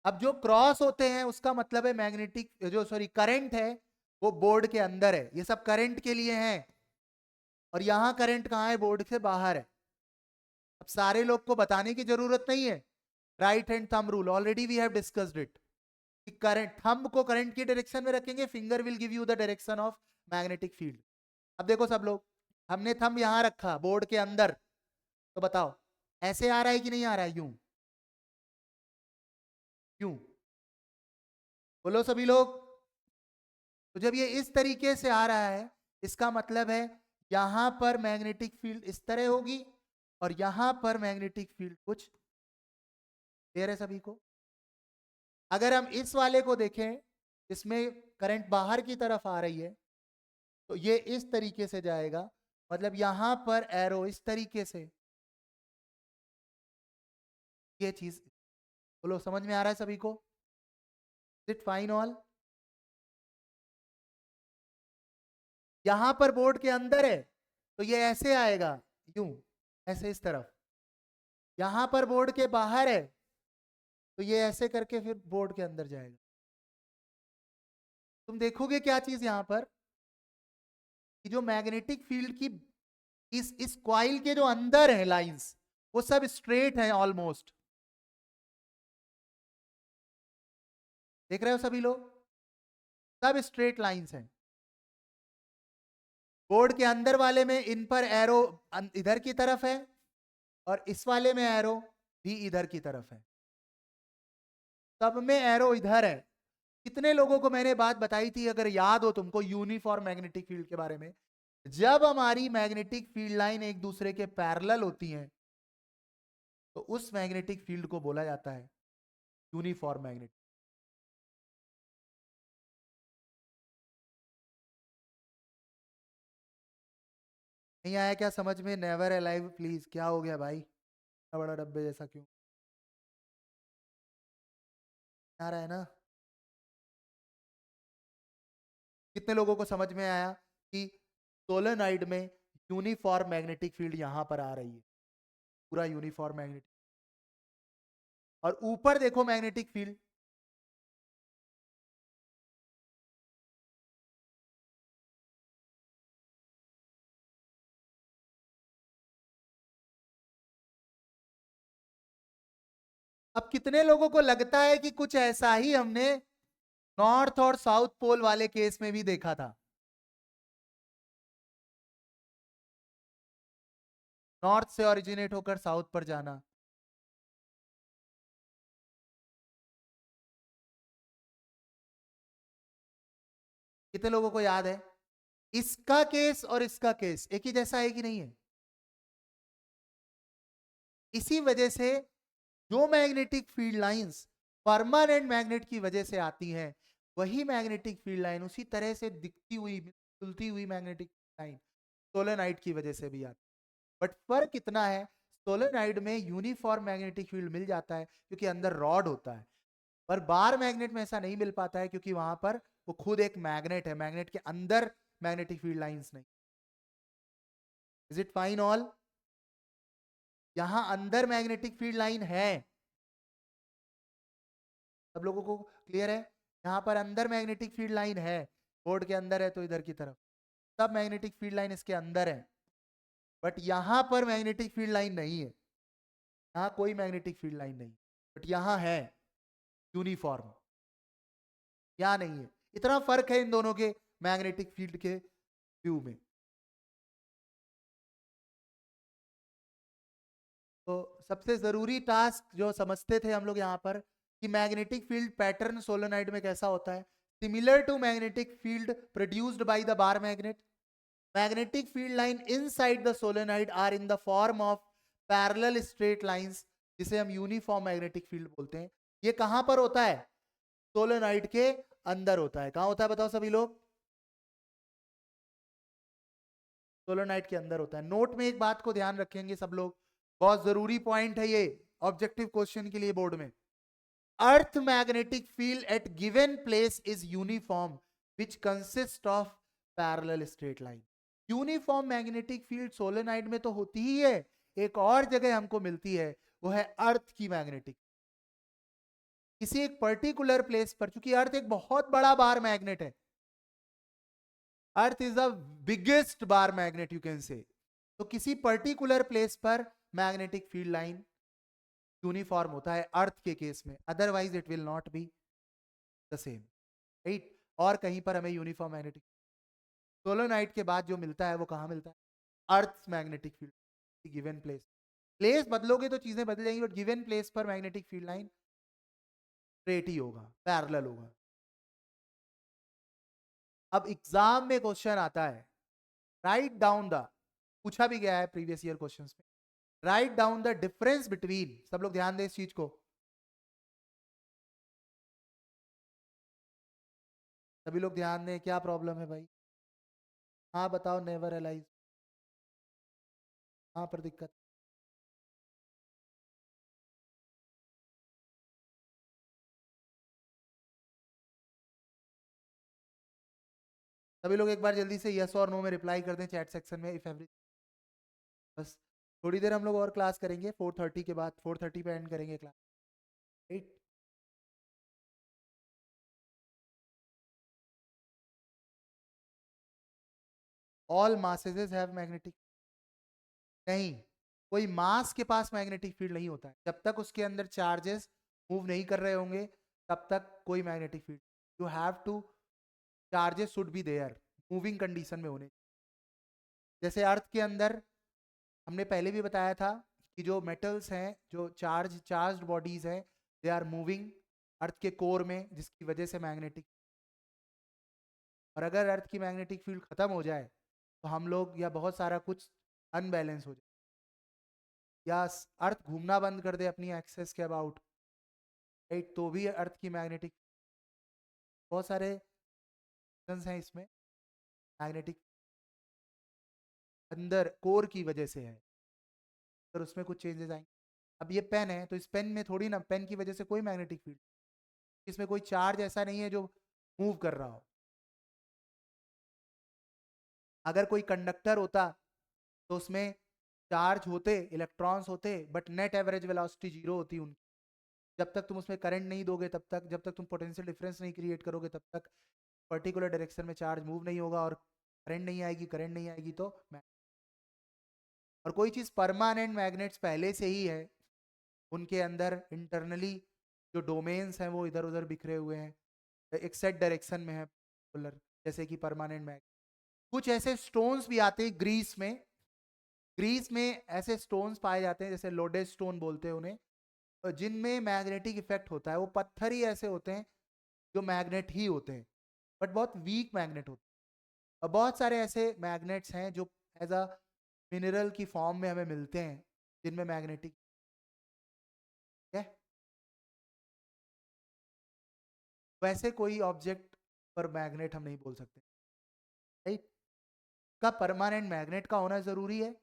अब जो क्रॉस होते हैं उसका मतलब है मैग्नेटिक जो सॉरी करंट है वो बोर्ड के अंदर है, ये सब करंट के लिए है। और यहां करंट कहां है, बोर्ड से बाहर है। अब सारे लोग को बताने की जरूरत नहीं है, right hand thumb rule already we have discussed it. Current thumb को करंट की डायरेक्शन में रखेंगे, finger will give you the direction of magnetic field. अब देखो सब लोग, हमने थंब यहां रखा बोर्ड के अंदर, तो बताओ ऐसे आ रहा है कि नहीं आ रहा है, यूं, यूं, बोलो सभी लोग। तो जब ये इस तरीके से आ रहा है, इसका मतलब है यहां पर मैग्नेटिक फील्ड इस तरह होगी, और यहां पर मैग्नेटिक फील्ड कुछ क्लियर है सभी को। अगर हम इस वाले को देखें, इसमें करंट बाहर की तरफ आ रही है, तो ये इस तरीके से जाएगा, मतलब यहां पर एरो इस तरीके से, ये चीज, बोलो समझ में आ रहा है सभी को, इट फाइन ऑल। यहां पर बोर्ड के अंदर है, तो ये ऐसे आएगा, यूं, ऐसे इस तरफ। यहां पर बोर्ड के बाहर है, तो ये ऐसे करके फिर बोर्ड के अंदर जाएगा। तुम देखोगे क्या चीज यहां पर, कि जो मैग्नेटिक फील्ड की इस क्वाइल के जो अंदर है लाइंस, वो सब स्ट्रेट है ऑलमोस्ट। देख रहे हो सभी लोग, सब स्ट्रेट लाइंस हैं। बोर्ड के अंदर वाले में इन पर एरो इधर की तरफ है, और इस वाले में एरो भी इधर की तरफ है, सब में एरो इधर है। कितने लोगों को मैंने बात बताई थी, अगर याद हो तुमको, यूनिफॉर्म मैग्नेटिक फील्ड के बारे में, जब हमारी मैग्नेटिक फील्ड लाइन एक दूसरे के पैरेलल होती हैं, तो उस मैग्नेटिक फील्ड को बोला जाता है यूनिफॉर्म मैग्नेटिक। नहीं आया क्या समझ में, नेवर अलाइव प्लीज, क्या हो गया भाई, इतना बड़ा डब्बे जैसा क्यों आ रहा है ना। कितने लोगों को समझ में आया कि सोलेनोइड में यूनिफॉर्म मैग्नेटिक फील्ड यहां पर आ रही है, पूरा यूनिफॉर्म मैग्नेटिक, और ऊपर देखो मैग्नेटिक फील्ड, अब कितने लोगों को लगता है कि कुछ ऐसा ही हमने नॉर्थ और साउथ पोल वाले केस में भी देखा था? नॉर्थ से ओरिजिनेट होकर साउथ पर जाना। कितने लोगों को याद है? इसका केस और इसका केस एक ही जैसा है कि नहीं है? इसी वजह से जो magnetic field lines permanent magnet की वजह से आती हैं, वही मैग्नेटिक फील्ड लाइन उसी तरह से दिखती हुई मिलती हुई मैग्नेटिक लाइन सोलेनाइड की वजह से भी आती है। बट फर्क इतना है, सोलेनाइड में यूनिफॉर्म मैग्नेटिक फील्ड मिल जाता है क्योंकि अंदर रॉड होता है, पर बार मैग्नेट में ऐसा नहीं मिल पाता है क्योंकि वहां पर वो खुद एक मैग्नेट है, मैग्नेट के अंदर मैग्नेटिक फील्ड लाइंस नहीं। Is it fine all? यहां अंदर मैग्नेटिक फील्ड लाइन है, सब लोगों को क्लियर है? यहाँ पर अंदर मैग्नेटिक फील्ड लाइन है, बोर्ड के अंदर है तो इधर की तरफ सब मैग्नेटिक फील्ड लाइन इसके अंदर है, बट यहाँ पर मैग्नेटिक फील्ड लाइन नहीं है, यहाँ कोई मैग्नेटिक फील्ड लाइन नहीं, बट यहाँ है यूनिफॉर्म, यहाँ नहीं है। इतना फर्क है इन दोनों के मैग्नेटिक फील्ड के व्यू में। तो सबसे जरूरी टास्क जो समझते थे हम लोग यहाँ पर कि मैग्नेटिक फील्ड पैटर्न सोलेनोइड में कैसा होता है, similar to magnetic field produced by the bar magnet. Magnetic field line inside the solenoid are in the form of parallel straight lines, जिसे हम यूनिफॉर्म मैग्नेटिक फील्ड बोलते हैं। ये कहां पर होता है? सोलेनोइड के अंदर होता है। कहां होता है बताओ सभी लोग? सोलेनोइड के अंदर होता है। नोट में एक बात को ध्यान रखेंगे सब लोग, बहुत जरूरी पॉइंट है ये ऑब्जेक्टिव क्वेश्चन के लिए बोर्ड में। अर्थ magnetic field at given place is uniform which consist of parallel straight line. Uniform magnetic field solenoid में तो होती ही है, एक और जगह हमको मिलती है, वो है अर्थ की मैग्नेटिक। किसी एक पर्टिकुलर प्लेस पर, क्योंकि अर्थ एक बहुत बड़ा बार मैग्नेट है, earth is the biggest bar magnet you can say, तो किसी पर्टिकुलर प्लेस पर मैग्नेटिक फील्ड लाइन यूनिफॉर्म होता है अर्थ के केस में, otherwise it will not be the same, right? और कहीं पर हमें यूनिफॉर्म मैग्नेटिक सोलोनाइट के बाद जो मिलता है वो कहां मिलता है? Earth magnetic field given place. Place बदलोगे तो चीजें बदल जाएंगी, बट गिवन प्लेस पर मैग्नेटिक फील्ड लाइन स्ट्रेट ही होगा, पैरेलल होगा। अब एग्जाम में क्वेश्चन आता है, राइट डाउन द, पूछा भी गया है प्रीवियस ईयर क्वेश्चंस में, write down the difference between, सब लोग ध्यान दें इस चीज को, सभी लोग ध्यान दें, क्या प्रॉब्लम है भाई? हाँ बताओ, नेवर एलाइज, कहाँ पर दिक्कत? सभी लोग एक बार जल्दी से यस और नो में रिप्लाई कर दें चैट सेक्शन में, इफ एवरी, बस थोड़ी देर हम लोग और क्लास करेंगे, 4:30 के बाद, 4:30 पे एंड करेंगे class, right? All masses have magnetic, नहीं, कोई मास के पास मैग्नेटिक फील्ड नहीं होता है, जब तक उसके अंदर चार्जेस मूव नहीं कर रहे होंगे तब तक कोई magnetic field, you have to, charges should be there, moving condition में होने। जैसे अर्थ के अंदर हमने पहले भी बताया था कि जो मेटल्स हैं, जो चार्ज्ड बॉडीज हैं, दे आर मूविंग अर्थ के कोर में, जिसकी वजह से मैग्नेटिक, और अगर अर्थ की मैग्नेटिक फील्ड खत्म हो जाए तो हम लोग या बहुत सारा कुछ अनबैलेंस हो जाए, या अर्थ घूमना बंद कर दे अपनी एक्सेस के अबाउट, राइट, तो भी अर्थ की मैग्नेटिक, बहुत सारे हैं इसमें, मैग्नेटिक अंदर कोर की वजह से है, अगर उसमें कुछ चेंजेस आएंगे। अब ये पेन है तो इस पेन में थोड़ी ना, पेन की वजह से कोई मैग्नेटिक फील्ड, इसमें कोई चार्ज ऐसा नहीं है जो मूव कर रहा हो। अगर कोई कंडक्टर होता तो उसमें चार्ज होते, इलेक्ट्रॉन्स होते, but net average velocity zero होती उनकी। जब तक तुम उसमें करंट नहीं दोगे तब तक, जब तक तुम पोटेंशियल डिफरेंस नहीं क्रिएट करोगे तब तक पर्टिकुलर डायरेक्शन में चार्ज मूव नहीं होगा, और करंट नहीं आएगी, करंट नहीं आएगी तो और कोई चीज परमानेंट मैग्नेट्स पहले से ही है, उनके अंदर इंटरनली जो डोमेन्स हैं वो इधर उधर बिखरे हुए हैं, एक सेट डायरेक्शन में है पोलर, जैसे कि परमानेंट मैग्नेट। कुछ ऐसे स्टोन्स भी आते हैं ग्रीस में, ग्रीस में ऐसे स्टोन्स पाए जाते हैं जैसे लोडेड स्टोन बोलते हैं उन्हें, जिनमें मैग्नेटिक इफेक्ट होता है। वो पत्थर ही ऐसे होते हैं जो मैग्नेट ही होते हैं, बट बहुत वीक मैग्नेट होते हैं। और बहुत सारे ऐसे मैग्नेट्स हैं जो एज अ मिनरल की फॉर्म में हमें मिलते हैं, जिनमें मैग्नेटिक है। वैसे कोई ऑब्जेक्ट पर मैग्नेट हम नहीं बोल सकते, राइट। का परमानेंट मैग्नेट का होना जरूरी है,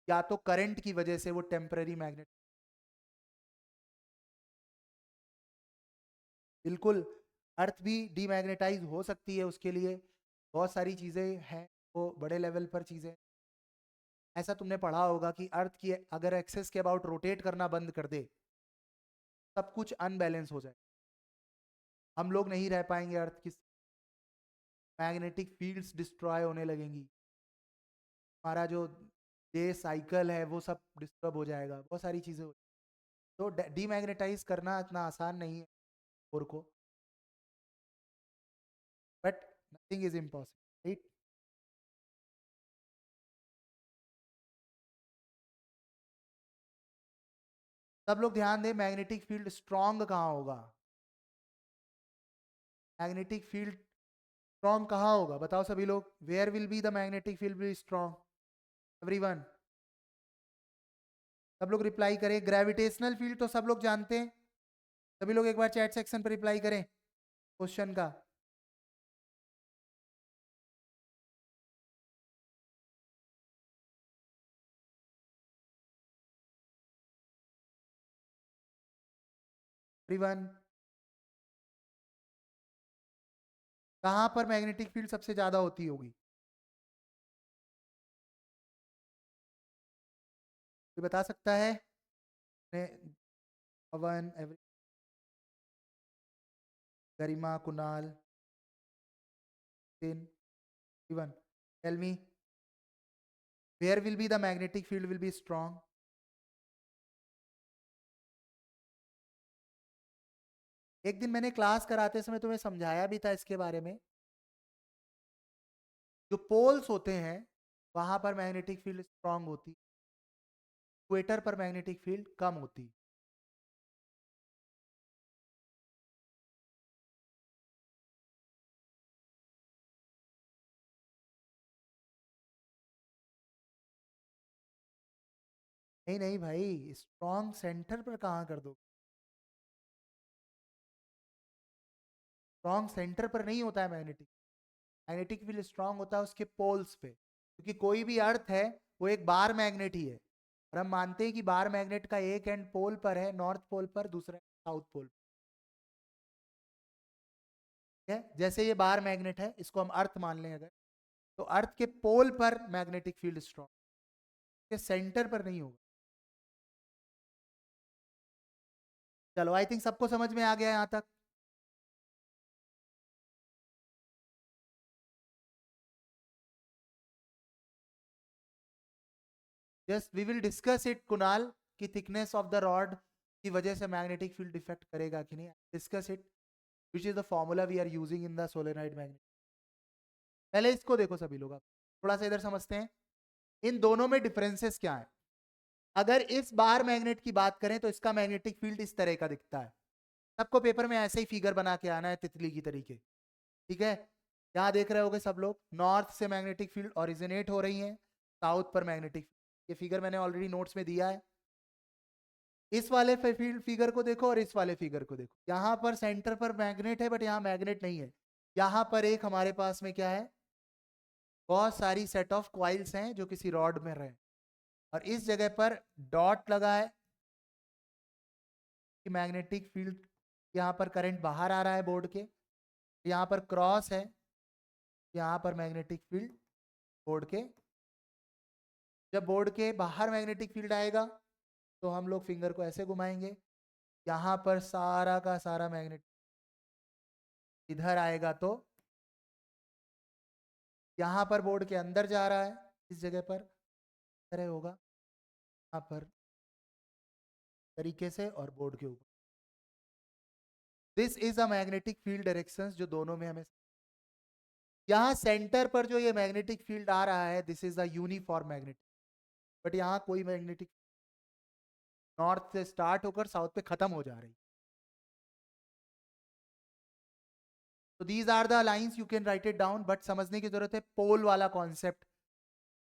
या तो करंट की वजह से वो टेम्पररी मैग्नेट। बिल्कुल, अर्थ भी डीमैग्नेटाइज हो सकती है, उसके लिए बहुत सारी चीजें हैं, वो बड़े लेवल पर चीजें। ऐसा तुमने पढ़ा होगा कि अर्थ की अगर एक्सेस के अबाउट रोटेट करना बंद कर दे, सब कुछ अनबैलेंस हो जाए, हम लोग नहीं रह पाएंगे अर्थ की, मैग्नेटिक फील्ड्स डिस्ट्रॉय होने लगेंगी, हमारा जो डे साइकिल है वो सब डिस्टर्ब हो जाएगा, बहुत सारी चीजें हो। तो डीमैग्नेटाइज करना इतना आसान नहीं है और को, but nothing is impossible, right. सब लोग ध्यान दें, मैग्नेटिक फील्ड स्ट्रांग कहाँ होगा, मैग्नेटिक फील्ड स्ट्रांग कहाँ होगा, बताओ सभी लोग, where will be the magnetic field be strong, everyone. सब लोग रिप्लाई करें, ग्रेविटेशनल फील्ड तो सब लोग जानते हैं, सभी लोग एक बार चैट सेक्शन पर रिप्लाई करें क्वेश्चन का। एवरीवन, कहाँ पर मैग्नेटिक फील्ड सबसे ज्यादा होती होगी, कोई बता सकता है? पवन, गरिमा, कुणाल, दिन, even, tell me, where will be the magnetic field will be strong? एक दिन मैंने क्लास कराते समय तुम्हें समझाया भी था इसके बारे में, जो पोल्स होते हैं वहां पर मैग्नेटिक फील्ड स्ट्रांग होती, इक्वेटर पर मैग्नेटिक फील्ड कम होती। नहीं नहीं भाई, स्ट्रांग सेंटर पर कहाँ कर दो, स्ट्रांग सेंटर पर नहीं होता है मैग्नेटिक, मैग्नेटिक फील्ड स्ट्रांग होता है उसके पोल्स पे, क्योंकि कोई भी अर्थ है वो एक बार मैग्नेट ही है, और हम मानते हैं कि बार मैग्नेट का एक एंड पोल पर है, नॉर्थ पोल पर, दूसरा साउथ पोल, है जैसे ये बार मैग्नेट है, इसको हम अर्थ मान लें अगर, तो अर्थ के पोल पर मैग्नेटिक फील्ड स्ट्रांग, के सेंटर पर नहीं होगा। चलो, आई थिंक सबको समझ में आ गया यहां तक। Just we will discuss it Kunal, कि थिकनेस ऑफ द रॉड की वजह से मैग्नेटिक फील्ड इफेक्ट करेगा कि नहीं, discuss it, which is the formula we are using in the solenoid magnet. पहले इसको देखो सभी लोग, आप थोड़ा सा इधर समझते हैं इन दोनों में डिफरेंसेस क्या है। अगर इस बार मैग्नेट की बात करें तो इसका मैग्नेटिक फील्ड इस तरह का दिखता है, सबको पेपर में ऐसे ही फिगर बना के आना है तितली की तरीके, ठीक है। यहाँ देख रहे होगे सब लोग, नॉर्थ से मैग्नेटिक फील्ड ओरिजिनेट हो रही है, साउथ पर मैग्नेटिक, ये फिगर मैंने ऑलरेडी नोट्स में दिया है। इस वाले फील्ड फिगर को देखो और इस वाले फिगर को देखो, यहाँ पर सेंटर पर मैग्नेट है बट यहाँ मैग्नेट नहीं है, यहाँ पर एक हमारे पास में क्या है, बहुत सारी सेट ऑफ क्वाइल्स हैं जो किसी रॉड में रहे, और इस जगह पर डॉट लगा है कि मैग्नेटिक फील्ड, यहाँ पर करंट बाहर आ रहा है बोर्ड के, यहाँ पर क्रॉस है, यहाँ पर मैग्नेटिक फील्ड बोर्ड के, जब बोर्ड के बाहर मैग्नेटिक फील्ड आएगा तो हम लोग फिंगर को ऐसे घुमाएंगे, यहाँ पर सारा का सारा मैग्नेट इधर आएगा, तो यहाँ पर बोर्ड के अंदर जा रहा है, इस जगह पर तरह होगा, यहाँ पर तरीके से और बोर्ड के ऊपर। This is a magnetic field direction जो दोनों में हमें, यहाँ सेंटर पर जो ये मैग्नेटिक फील्ड आ रहा है this is a uniform magnetic, but यहाँ कोई मैग्नेटिक नॉर्थ से स्टार्ट होकर साउथ पे खत्म हो जा रही। तो these are the lines, you can write it down, but समझने की जरूरत है पोल वाला कॉन्सेप्ट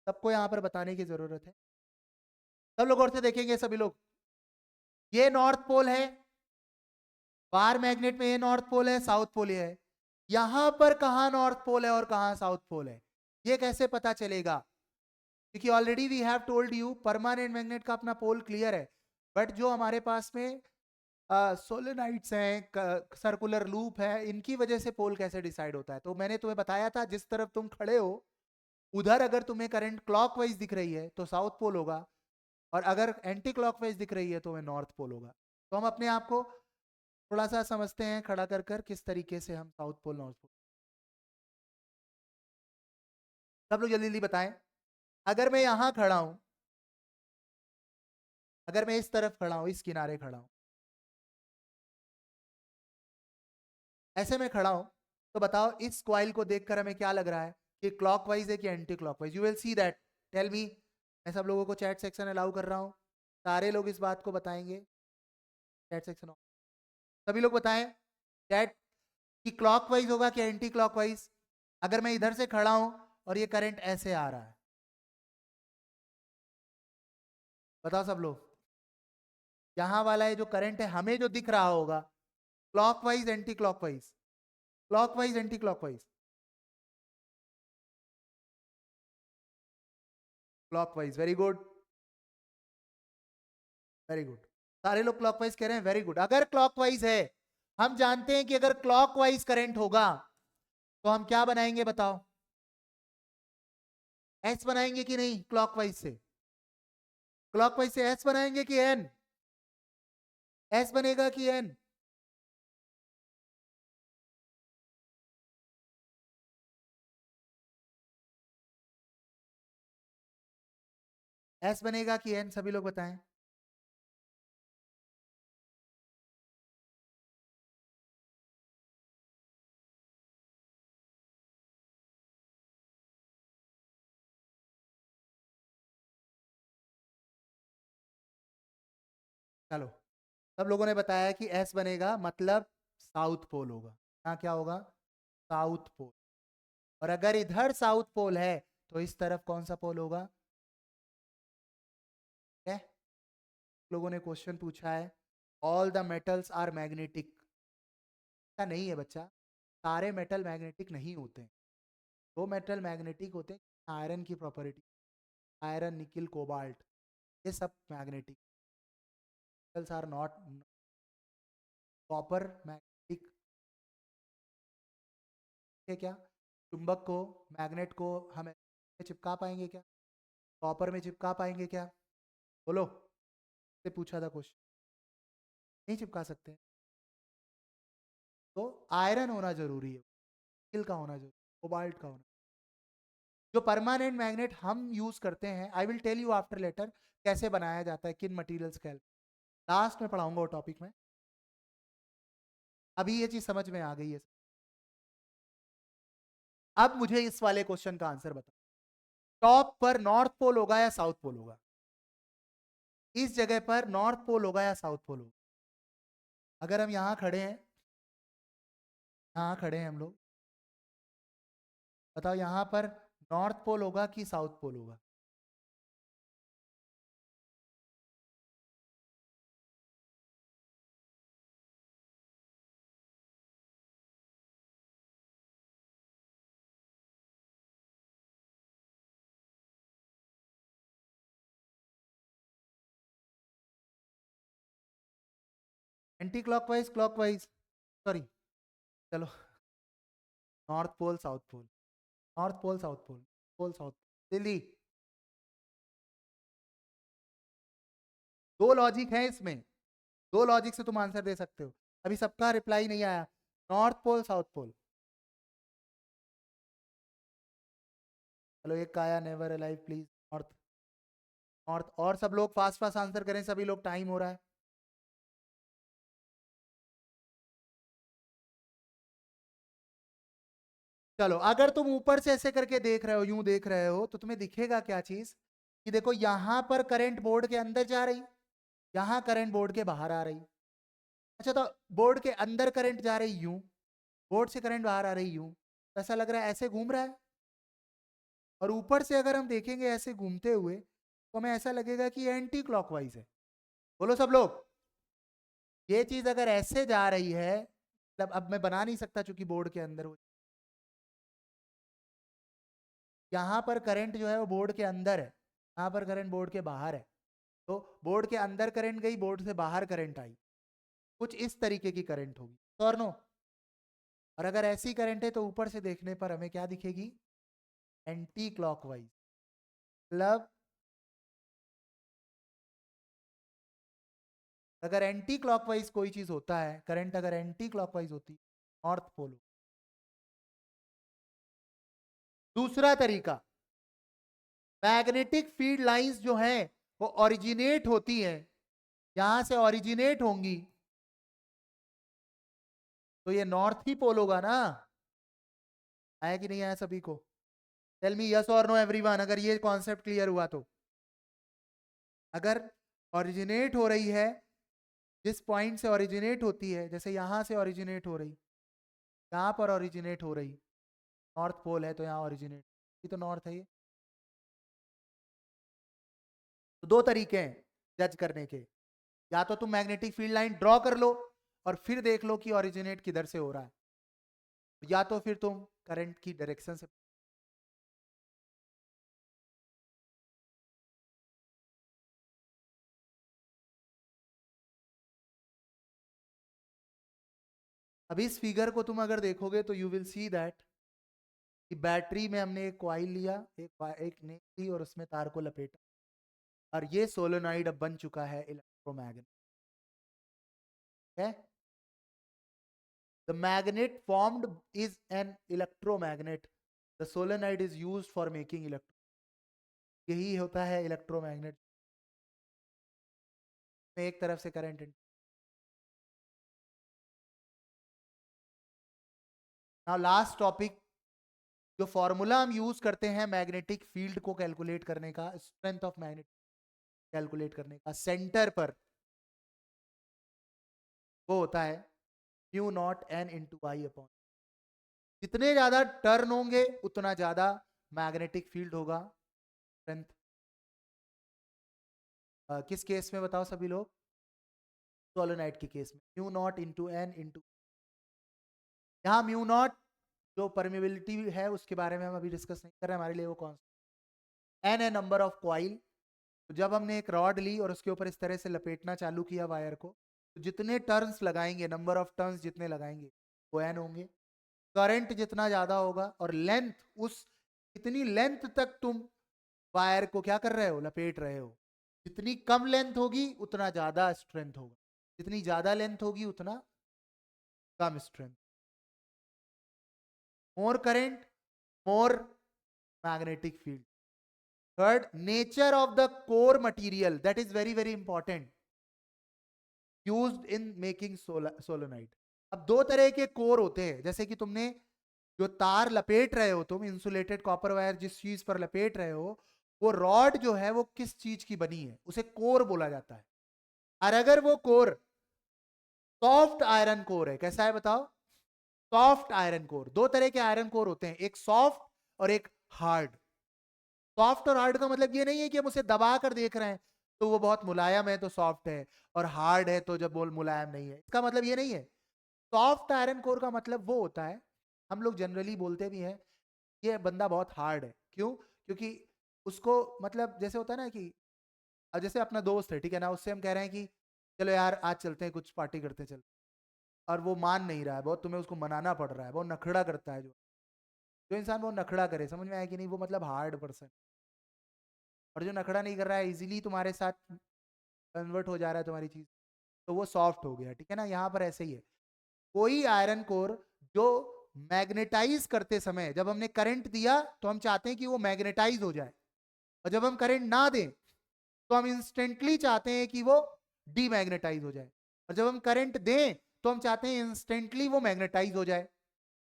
सबको यहाँ पर बताने की जरूरत है। सब लोग और से देखेंगे सभी लोग, ये नॉर्थ पोल है, बार मैग्नेट में ये नॉर्थ पोल है, साउथ पोल ये है। यहां पर कहा नॉर्थ पोल है और कहा साउथ पोल है, ये कैसे पता चलेगा? क्योंकि already we have told you permanent magnet का अपना पोल क्लियर है, बट जो हमारे पास में सोलेनाइड्स हैं, सर्कुलर लूप है, इनकी वजह से पोल कैसे डिसाइड होता है। तो मैंने तुम्हें बताया था जिस तरफ तुम खड़े हो उधर अगर तुम्हें करंट क्लॉकवाइज दिख रही है तो साउथ पोल होगा, और अगर एंटी क्लॉकवाइज दिख रही है तो वह नॉर्थ पोल होगा। तो हम अपने आप को थोड़ा सा समझते हैं खड़ा कर कर किस तरीके से हम साउथ पोल नॉर्थ पोल। सब लोग जल्दी जल्दी बताएं। अगर मैं यहां खड़ा हूं, अगर मैं इस तरफ खड़ा हूं, इस किनारे खड़ा हूं, ऐसे में खड़ा हूं, तो बताओ इस कॉइल को देखकर हमें क्या लग रहा है कि क्लॉकवाइज है कि anti clockwise? You will see that, tell me. मैं सब लोगों को चैट सेक्शन अलाउ कर रहा हूं, सारे लोग इस बात को बताएंगे। चैट सेक्शन सभी लोग बताएं चैट कि क्लॉकवाइज होगा कि एंटी क्लॉकवाइज। अगर मैं इधर से खड़ा हूं और ये करंट ऐसे आ रहा है, बताओ सब लोग, यहां वाला है जो करंट है हमें जो दिख रहा होगा clockwise anti clockwise, clockwise anti clockwise, clockwise. Very good, very good, सारे लोग क्लॉकवाइज कह रहे हैं, वेरी गुड। अगर क्लॉकवाइज है, हम जानते हैं कि अगर क्लॉकवाइज करंट होगा तो हम क्या बनाएंगे बताओ? एस बनाएंगे कि नहीं? क्लॉकवाइज से, क्लॉकवाइज से एस बनाएंगे कि एन? एस बनेगा कि एन? एस बनेगा कि एन? सभी लोग बताएं। चलो, सब लोगों ने बताया कि एस बनेगा, मतलब साउथ पोल होगा। यहाँ क्या होगा? South pole. और अगर इधर साउथ पोल है तो इस तरफ कौन सा पोल होगा? क्या लोगों ने क्वेश्चन पूछा है, all the metals are magnetic. ऐसा नहीं है बच्चा, सारे मेटल मैग्नेटिक नहीं होते। दो मेटल मैग्नेटिक होते हैं, आयरन की प्रॉपर्टी, आयरन, निकिल, कोबाल्ट, ये सब magnetic. Metals are not. Copper magnetic है क्या? चुंबक को, मैग्नेट को हम चिपका पाएंगे क्या? कॉपर में चिपका पाएंगे क्या? बोलो, से पूछा था क्वेश्चन, नहीं चिपका सकते। तो आयरन होना जरूरी है, निकिल का होना जरूरी, कोबाल्ट का होना। जो परमानेंट मैग्नेट हम यूज करते हैं, I will tell you after later कैसे बनाया जाता है, किन मटेरियल्स का, लास्ट में पढ़ाऊंगा वो टॉपिक में। अभी ये चीज समझ में आ गई है। अब मुझे इस वाले क्वेश्चन का आंसर बताओ, टॉप पर नॉर्थ पोल होगा या साउथ पोल होगा? इस जगह पर नॉर्थ पोल होगा या साउथ पोल होगा? अगर हम यहां खड़े हैं, यहां खड़े हैं हम लोग, बताओ यहां पर नॉर्थ पोल होगा कि साउथ पोल होगा? एंटी क्लॉकवाइज, क्लॉकवाइज, सॉरी, चलो, north pole south pole, north pole south pole, pole south, Delhi. दो लॉजिक है इसमें, दो लॉजिक से तुम आंसर दे सकते हो। अभी सबका रिप्लाई नहीं आया, नॉर्थ पोल साउथ पोल। चलो एक का आया, never alive please, north, north. और सब लोग फास्ट फास्ट आंसर करें, सभी लोग, टाइम हो रहा है। चलो अगर तुम ऊपर से ऐसे करके देख रहे हो, यूं देख रहे हो, तो तुम्हें दिखेगा क्या चीज कि देखो यहां पर करंट बोर्ड के अंदर जा रही, यहां करंट बोर्ड के बाहर आ रही। अच्छा तो बोर्ड के अंदर करंट जा रही यूं, बोर्ड से करंट बाहर आ रही यूं, तो ऐसा लग रहा है ऐसे घूम रहा है। और ऊपर से अगर हम देखेंगे ऐसे घूमते हुए तो हमें ऐसा लगेगा कि एंटी क्लॉकवाइज है। बोलो सब लोग, ये चीज अगर ऐसे जा रही है, मतलब अब मैं बना नहीं सकता चूंकि बोर्ड के अंदर हो, यहाँ पर करंट जो है वो बोर्ड के अंदर है, यहाँ पर करंट बोर्ड के बाहर है। तो बोर्ड के अंदर करंट गई, बोर्ड से बाहर करंट आई, कुछ इस तरीके की करंट होगी, तो और नो। और अगर ऐसी करंट है तो ऊपर से देखने पर हमें क्या दिखेगी, एंटी क्लॉकवाइज। मतलब अगर एंटी क्लॉकवाइज कोई चीज होता है, करंट अगर एंटी क्लॉकवाइज होती, नॉर्थ पोल। दूसरा तरीका, मैग्नेटिक फील्ड लाइंस जो हैं वो ओरिजिनेट होती हैं, यहां से ओरिजिनेट होंगी, तो ये नॉर्थ ही पोल होगा ना। आया कि नहीं आया सभी को? टेल मी यस और नो एवरीवन, अगर ये कॉन्सेप्ट क्लियर हुआ तो। अगर ओरिजिनेट हो रही है, जिस पॉइंट से ओरिजिनेट होती है, जैसे यहां से ओरिजिनेट हो रही, यहां पर ओरिजिनेट हो रही, नॉर्थ पोल है तो यहाँ ओरिजिनेट, ये तो नॉर्थ है ये। तो दो तरीके हैं जज करने के, या तो तुम मैग्नेटिक फील्ड लाइन ड्रॉ कर लो और फिर देख लो कि ओरिजिनेट किधर से हो रहा है, या तो फिर तुम करंट की डायरेक्शन से। अभी इस फिगर को तुम अगर देखोगे तो यू विल सी दैट कि बैटरी में हमने एक कॉइल लिया, एक नेक ली और उसमें तार को लपेटा, और ये सोलेनॉइड अब बन चुका है इलेक्ट्रोमैग्नेट है। The magnet formed is an electromagnet, the solenoid is used for making electro, यही होता है इलेक्ट्रोमैग्नेट में एक तरफ से करंट। नाउ लास्ट टॉपिक, जो फॉर्मूला हम यूज करते हैं मैग्नेटिक फील्ड को कैलकुलेट करने का, स्ट्रेंथ ऑफ मैग्नेट कैलकुलेट करने का सेंटर पर, वो होता है mu naught n into I upon. जितने ज्यादा टर्न होंगे उतना ज्यादा मैग्नेटिक फील्ड होगा, स्ट्रेंथ। किस केस में बताओ सभी लोग? सोलेनोइड के केस में mu naught into n into, यहाँ म्यू नॉट जो परमेबिलिटी है उसके बारे में हम अभी डिस्कस नहीं कर रहे हैं, हमारे लिए वो कौन सा, एन है नंबर ऑफ क्वाइल। तो जब हमने एक रॉड ली और उसके ऊपर इस तरह से लपेटना चालू किया वायर को, तो जितने टर्न्स लगाएंगे, नंबर ऑफ टर्न्स जितने लगाएंगे वो एन होंगे। करंट जितना ज्यादा होगा और लेंथ, उस इतनी लेंथ तक तुम वायर को क्या कर रहे हो, लपेट रहे हो, जितनी कम लेंथ होगी उतना ज्यादा स्ट्रेंथ होगा, जितनी ज्यादा लेंथ होगी उतना कम strength. More current, more magnetic field. Third, nature of the core material, that is very very important, used in making solenoid. अब दो तरह के कोर होते हैं, जैसे कि तुमने जो तार लपेट रहे हो, तुम इंसुलेटेड कॉपर वायर जिस चीज पर लपेट रहे हो, वो रॉड जो है वो किस चीज की बनी है, उसे कोर बोला जाता है। और अगर वो कोर सॉफ्ट आयरन कोर है, कैसा है बताओ? Soft iron core. दो तरह के आयरन कोर होते हैं, एक सॉफ्ट और एक हार्ड। सॉफ्ट और हार्ड का मतलब ये नहीं है कि हम उसे दबा कर देख रहे हैं तो वो बहुत मुलायम है तो सॉफ्ट है, और हार्ड है तो जब बोल मुलायम नहीं है, इसका मतलब ये नहीं है। सॉफ्ट आयरन कोर का मतलब वो होता है, हम लोग जनरली बोलते भी हैं ये बंदा बहुत हार्ड है, क्यों? क्योंकि उसको, मतलब जैसे होता है ना कि अब जैसे अपना दोस्त है, ठीक है ना, उससे हम कह रहे हैं कि चलो यार आज चलते हैं, कुछ पार्टी करते हैं, चल, और वो मान नहीं रहा है बहुत, तुम्हें उसको मनाना पड़ रहा है, वो नखड़ा करता है, जो जो इंसान वो नखड़ा करे, समझ में आया कि नहीं, वो मतलब हार्ड पर्सन। और जो नखड़ा नहीं कर रहा है, इजीली तुम्हारे साथ कन्वर्ट हो जा रहा है तुम्हारी चीज, तो वो सॉफ्ट हो गया, ठीक है ना। यहाँ पर ऐसे ही है, कोई आयरन कोर जो मैग्नेटाइज करते समय, जब हमने करंट दिया तो हम चाहते हैं कि वो मैग्नेटाइज हो जाए, और जब हम करंट ना दें तो हम इंस्टेंटली चाहते हैं कि वो डीमैग्नेटाइज हो जाए, और जब हम करंट दें तो हम चाहते हैं इंस्टेंटली वो मैग्नेटाइज हो जाए।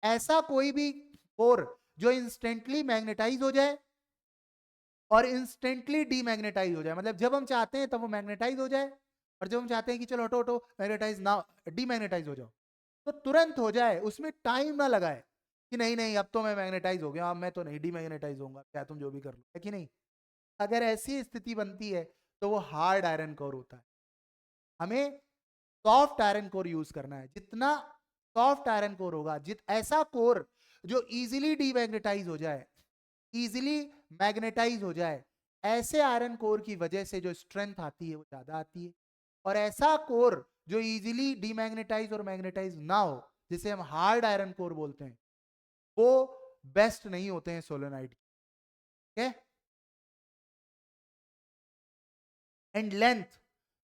ऐसा कोई भी कोर जो इंस्टेंटली मैग्नेटाइज हो जाए और इंस्टेंटली डीमैग्नेटाइज हो जाए, मतलब जब हम चाहते हैं तब वो मैग्नेटाइज हो जाए, और जब हम चाहते हैं कि चलो हटो हटो मैग्नेटाइज ना, डीमैग्नेटाइज हो जाओ, तो तुरंत हो जाए, उसमें टाइम ना लगाए कि नहीं नहीं अब तो मैं मैग्नेटाइज हो गया, अब मैं तो नहीं डीमैग्नेटाइज होऊंगा, क्या तुम जो भी कर लो, है कि नहीं। अगर ऐसी स्थिति बनती है तो वो हार्ड आयरन कोर होता है। हमें सॉफ्ट आयरन कोर यूज करना है। जितना सॉफ्ट आयरन कोर होगा, ऐसा कोर जो इजीली डीमैग्नेटाइज हो जाए, इजीली मैग्नेटाइज हो जाए, ऐसे आयरन कोर की वजह से जो स्ट्रेंथ आती है वो ज्यादा आती है। और ऐसा कोर जो इजीली डीमैग्नेटाइज और मैग्नेटाइज ना हो, जिसे हम हार्ड आयरन कोर बोलते हैं, वो बेस्ट नहीं होते हैं सोलेनाइड के। एंड लेंथ,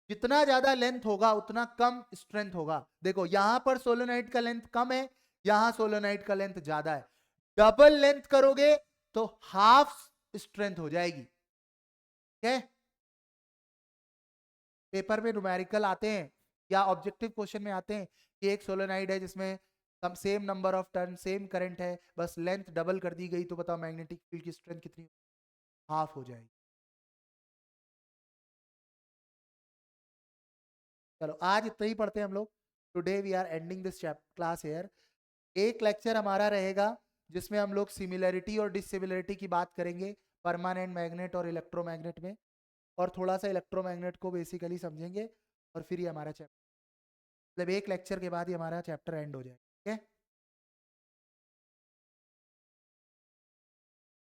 जितना ज्यादा लेंथ होगा उतना कम स्ट्रेंथ होगा। देखो यहां पर सोलेनाइड का लेंथ कम है, यहां सोलेनाइड का लेंथ ज्यादा है। डबल लेंथ करोगे तो हाफ स्ट्रेंथ हो जाएगी। ठीक है, पेपर में न्यूमेरिकल आते हैं या ऑब्जेक्टिव क्वेश्चन में आते हैं कि एक सोलेनाइड है जिसमें कम same number of turn, same current है, बस लेंथ डबल कर दी गई, तो बताओ मैग्नेटिक फील्ड की स्ट्रेंथ कितनी, हाफ हो जाएगी। चलो आज इतना ही पढ़ते हैं हम लोग। Today we are ending this class here. एक लेक्चर हमारा रहेगा जिसमें हम लोग सिमिलरिटी और डिसिमिलरिटी की बात करेंगे, परमानेंट मैग्नेट और इलेक्ट्रोमैग्नेट में, और थोड़ा सा इलेक्ट्रोमैग्नेट को बेसिकली समझेंगे, और फिर ये हमारा चैप्टर, मतलब एक लेक्चर के बाद ही हमारा चैप्टर एंड हो जाए। ठीक है,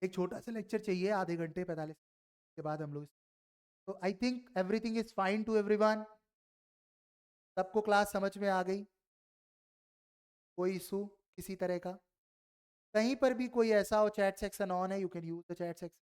एक छोटा सा लेक्चर चाहिए, आधे घंटे 45 के बाद हम लोग। तो I think everything is fine to everyone. सबको क्लास समझ में आ गई? कोई इशू किसी तरह का? कहीं पर भी कोई ऐसा हो, चैट सेक्शन ऑन है, you can use the chat section.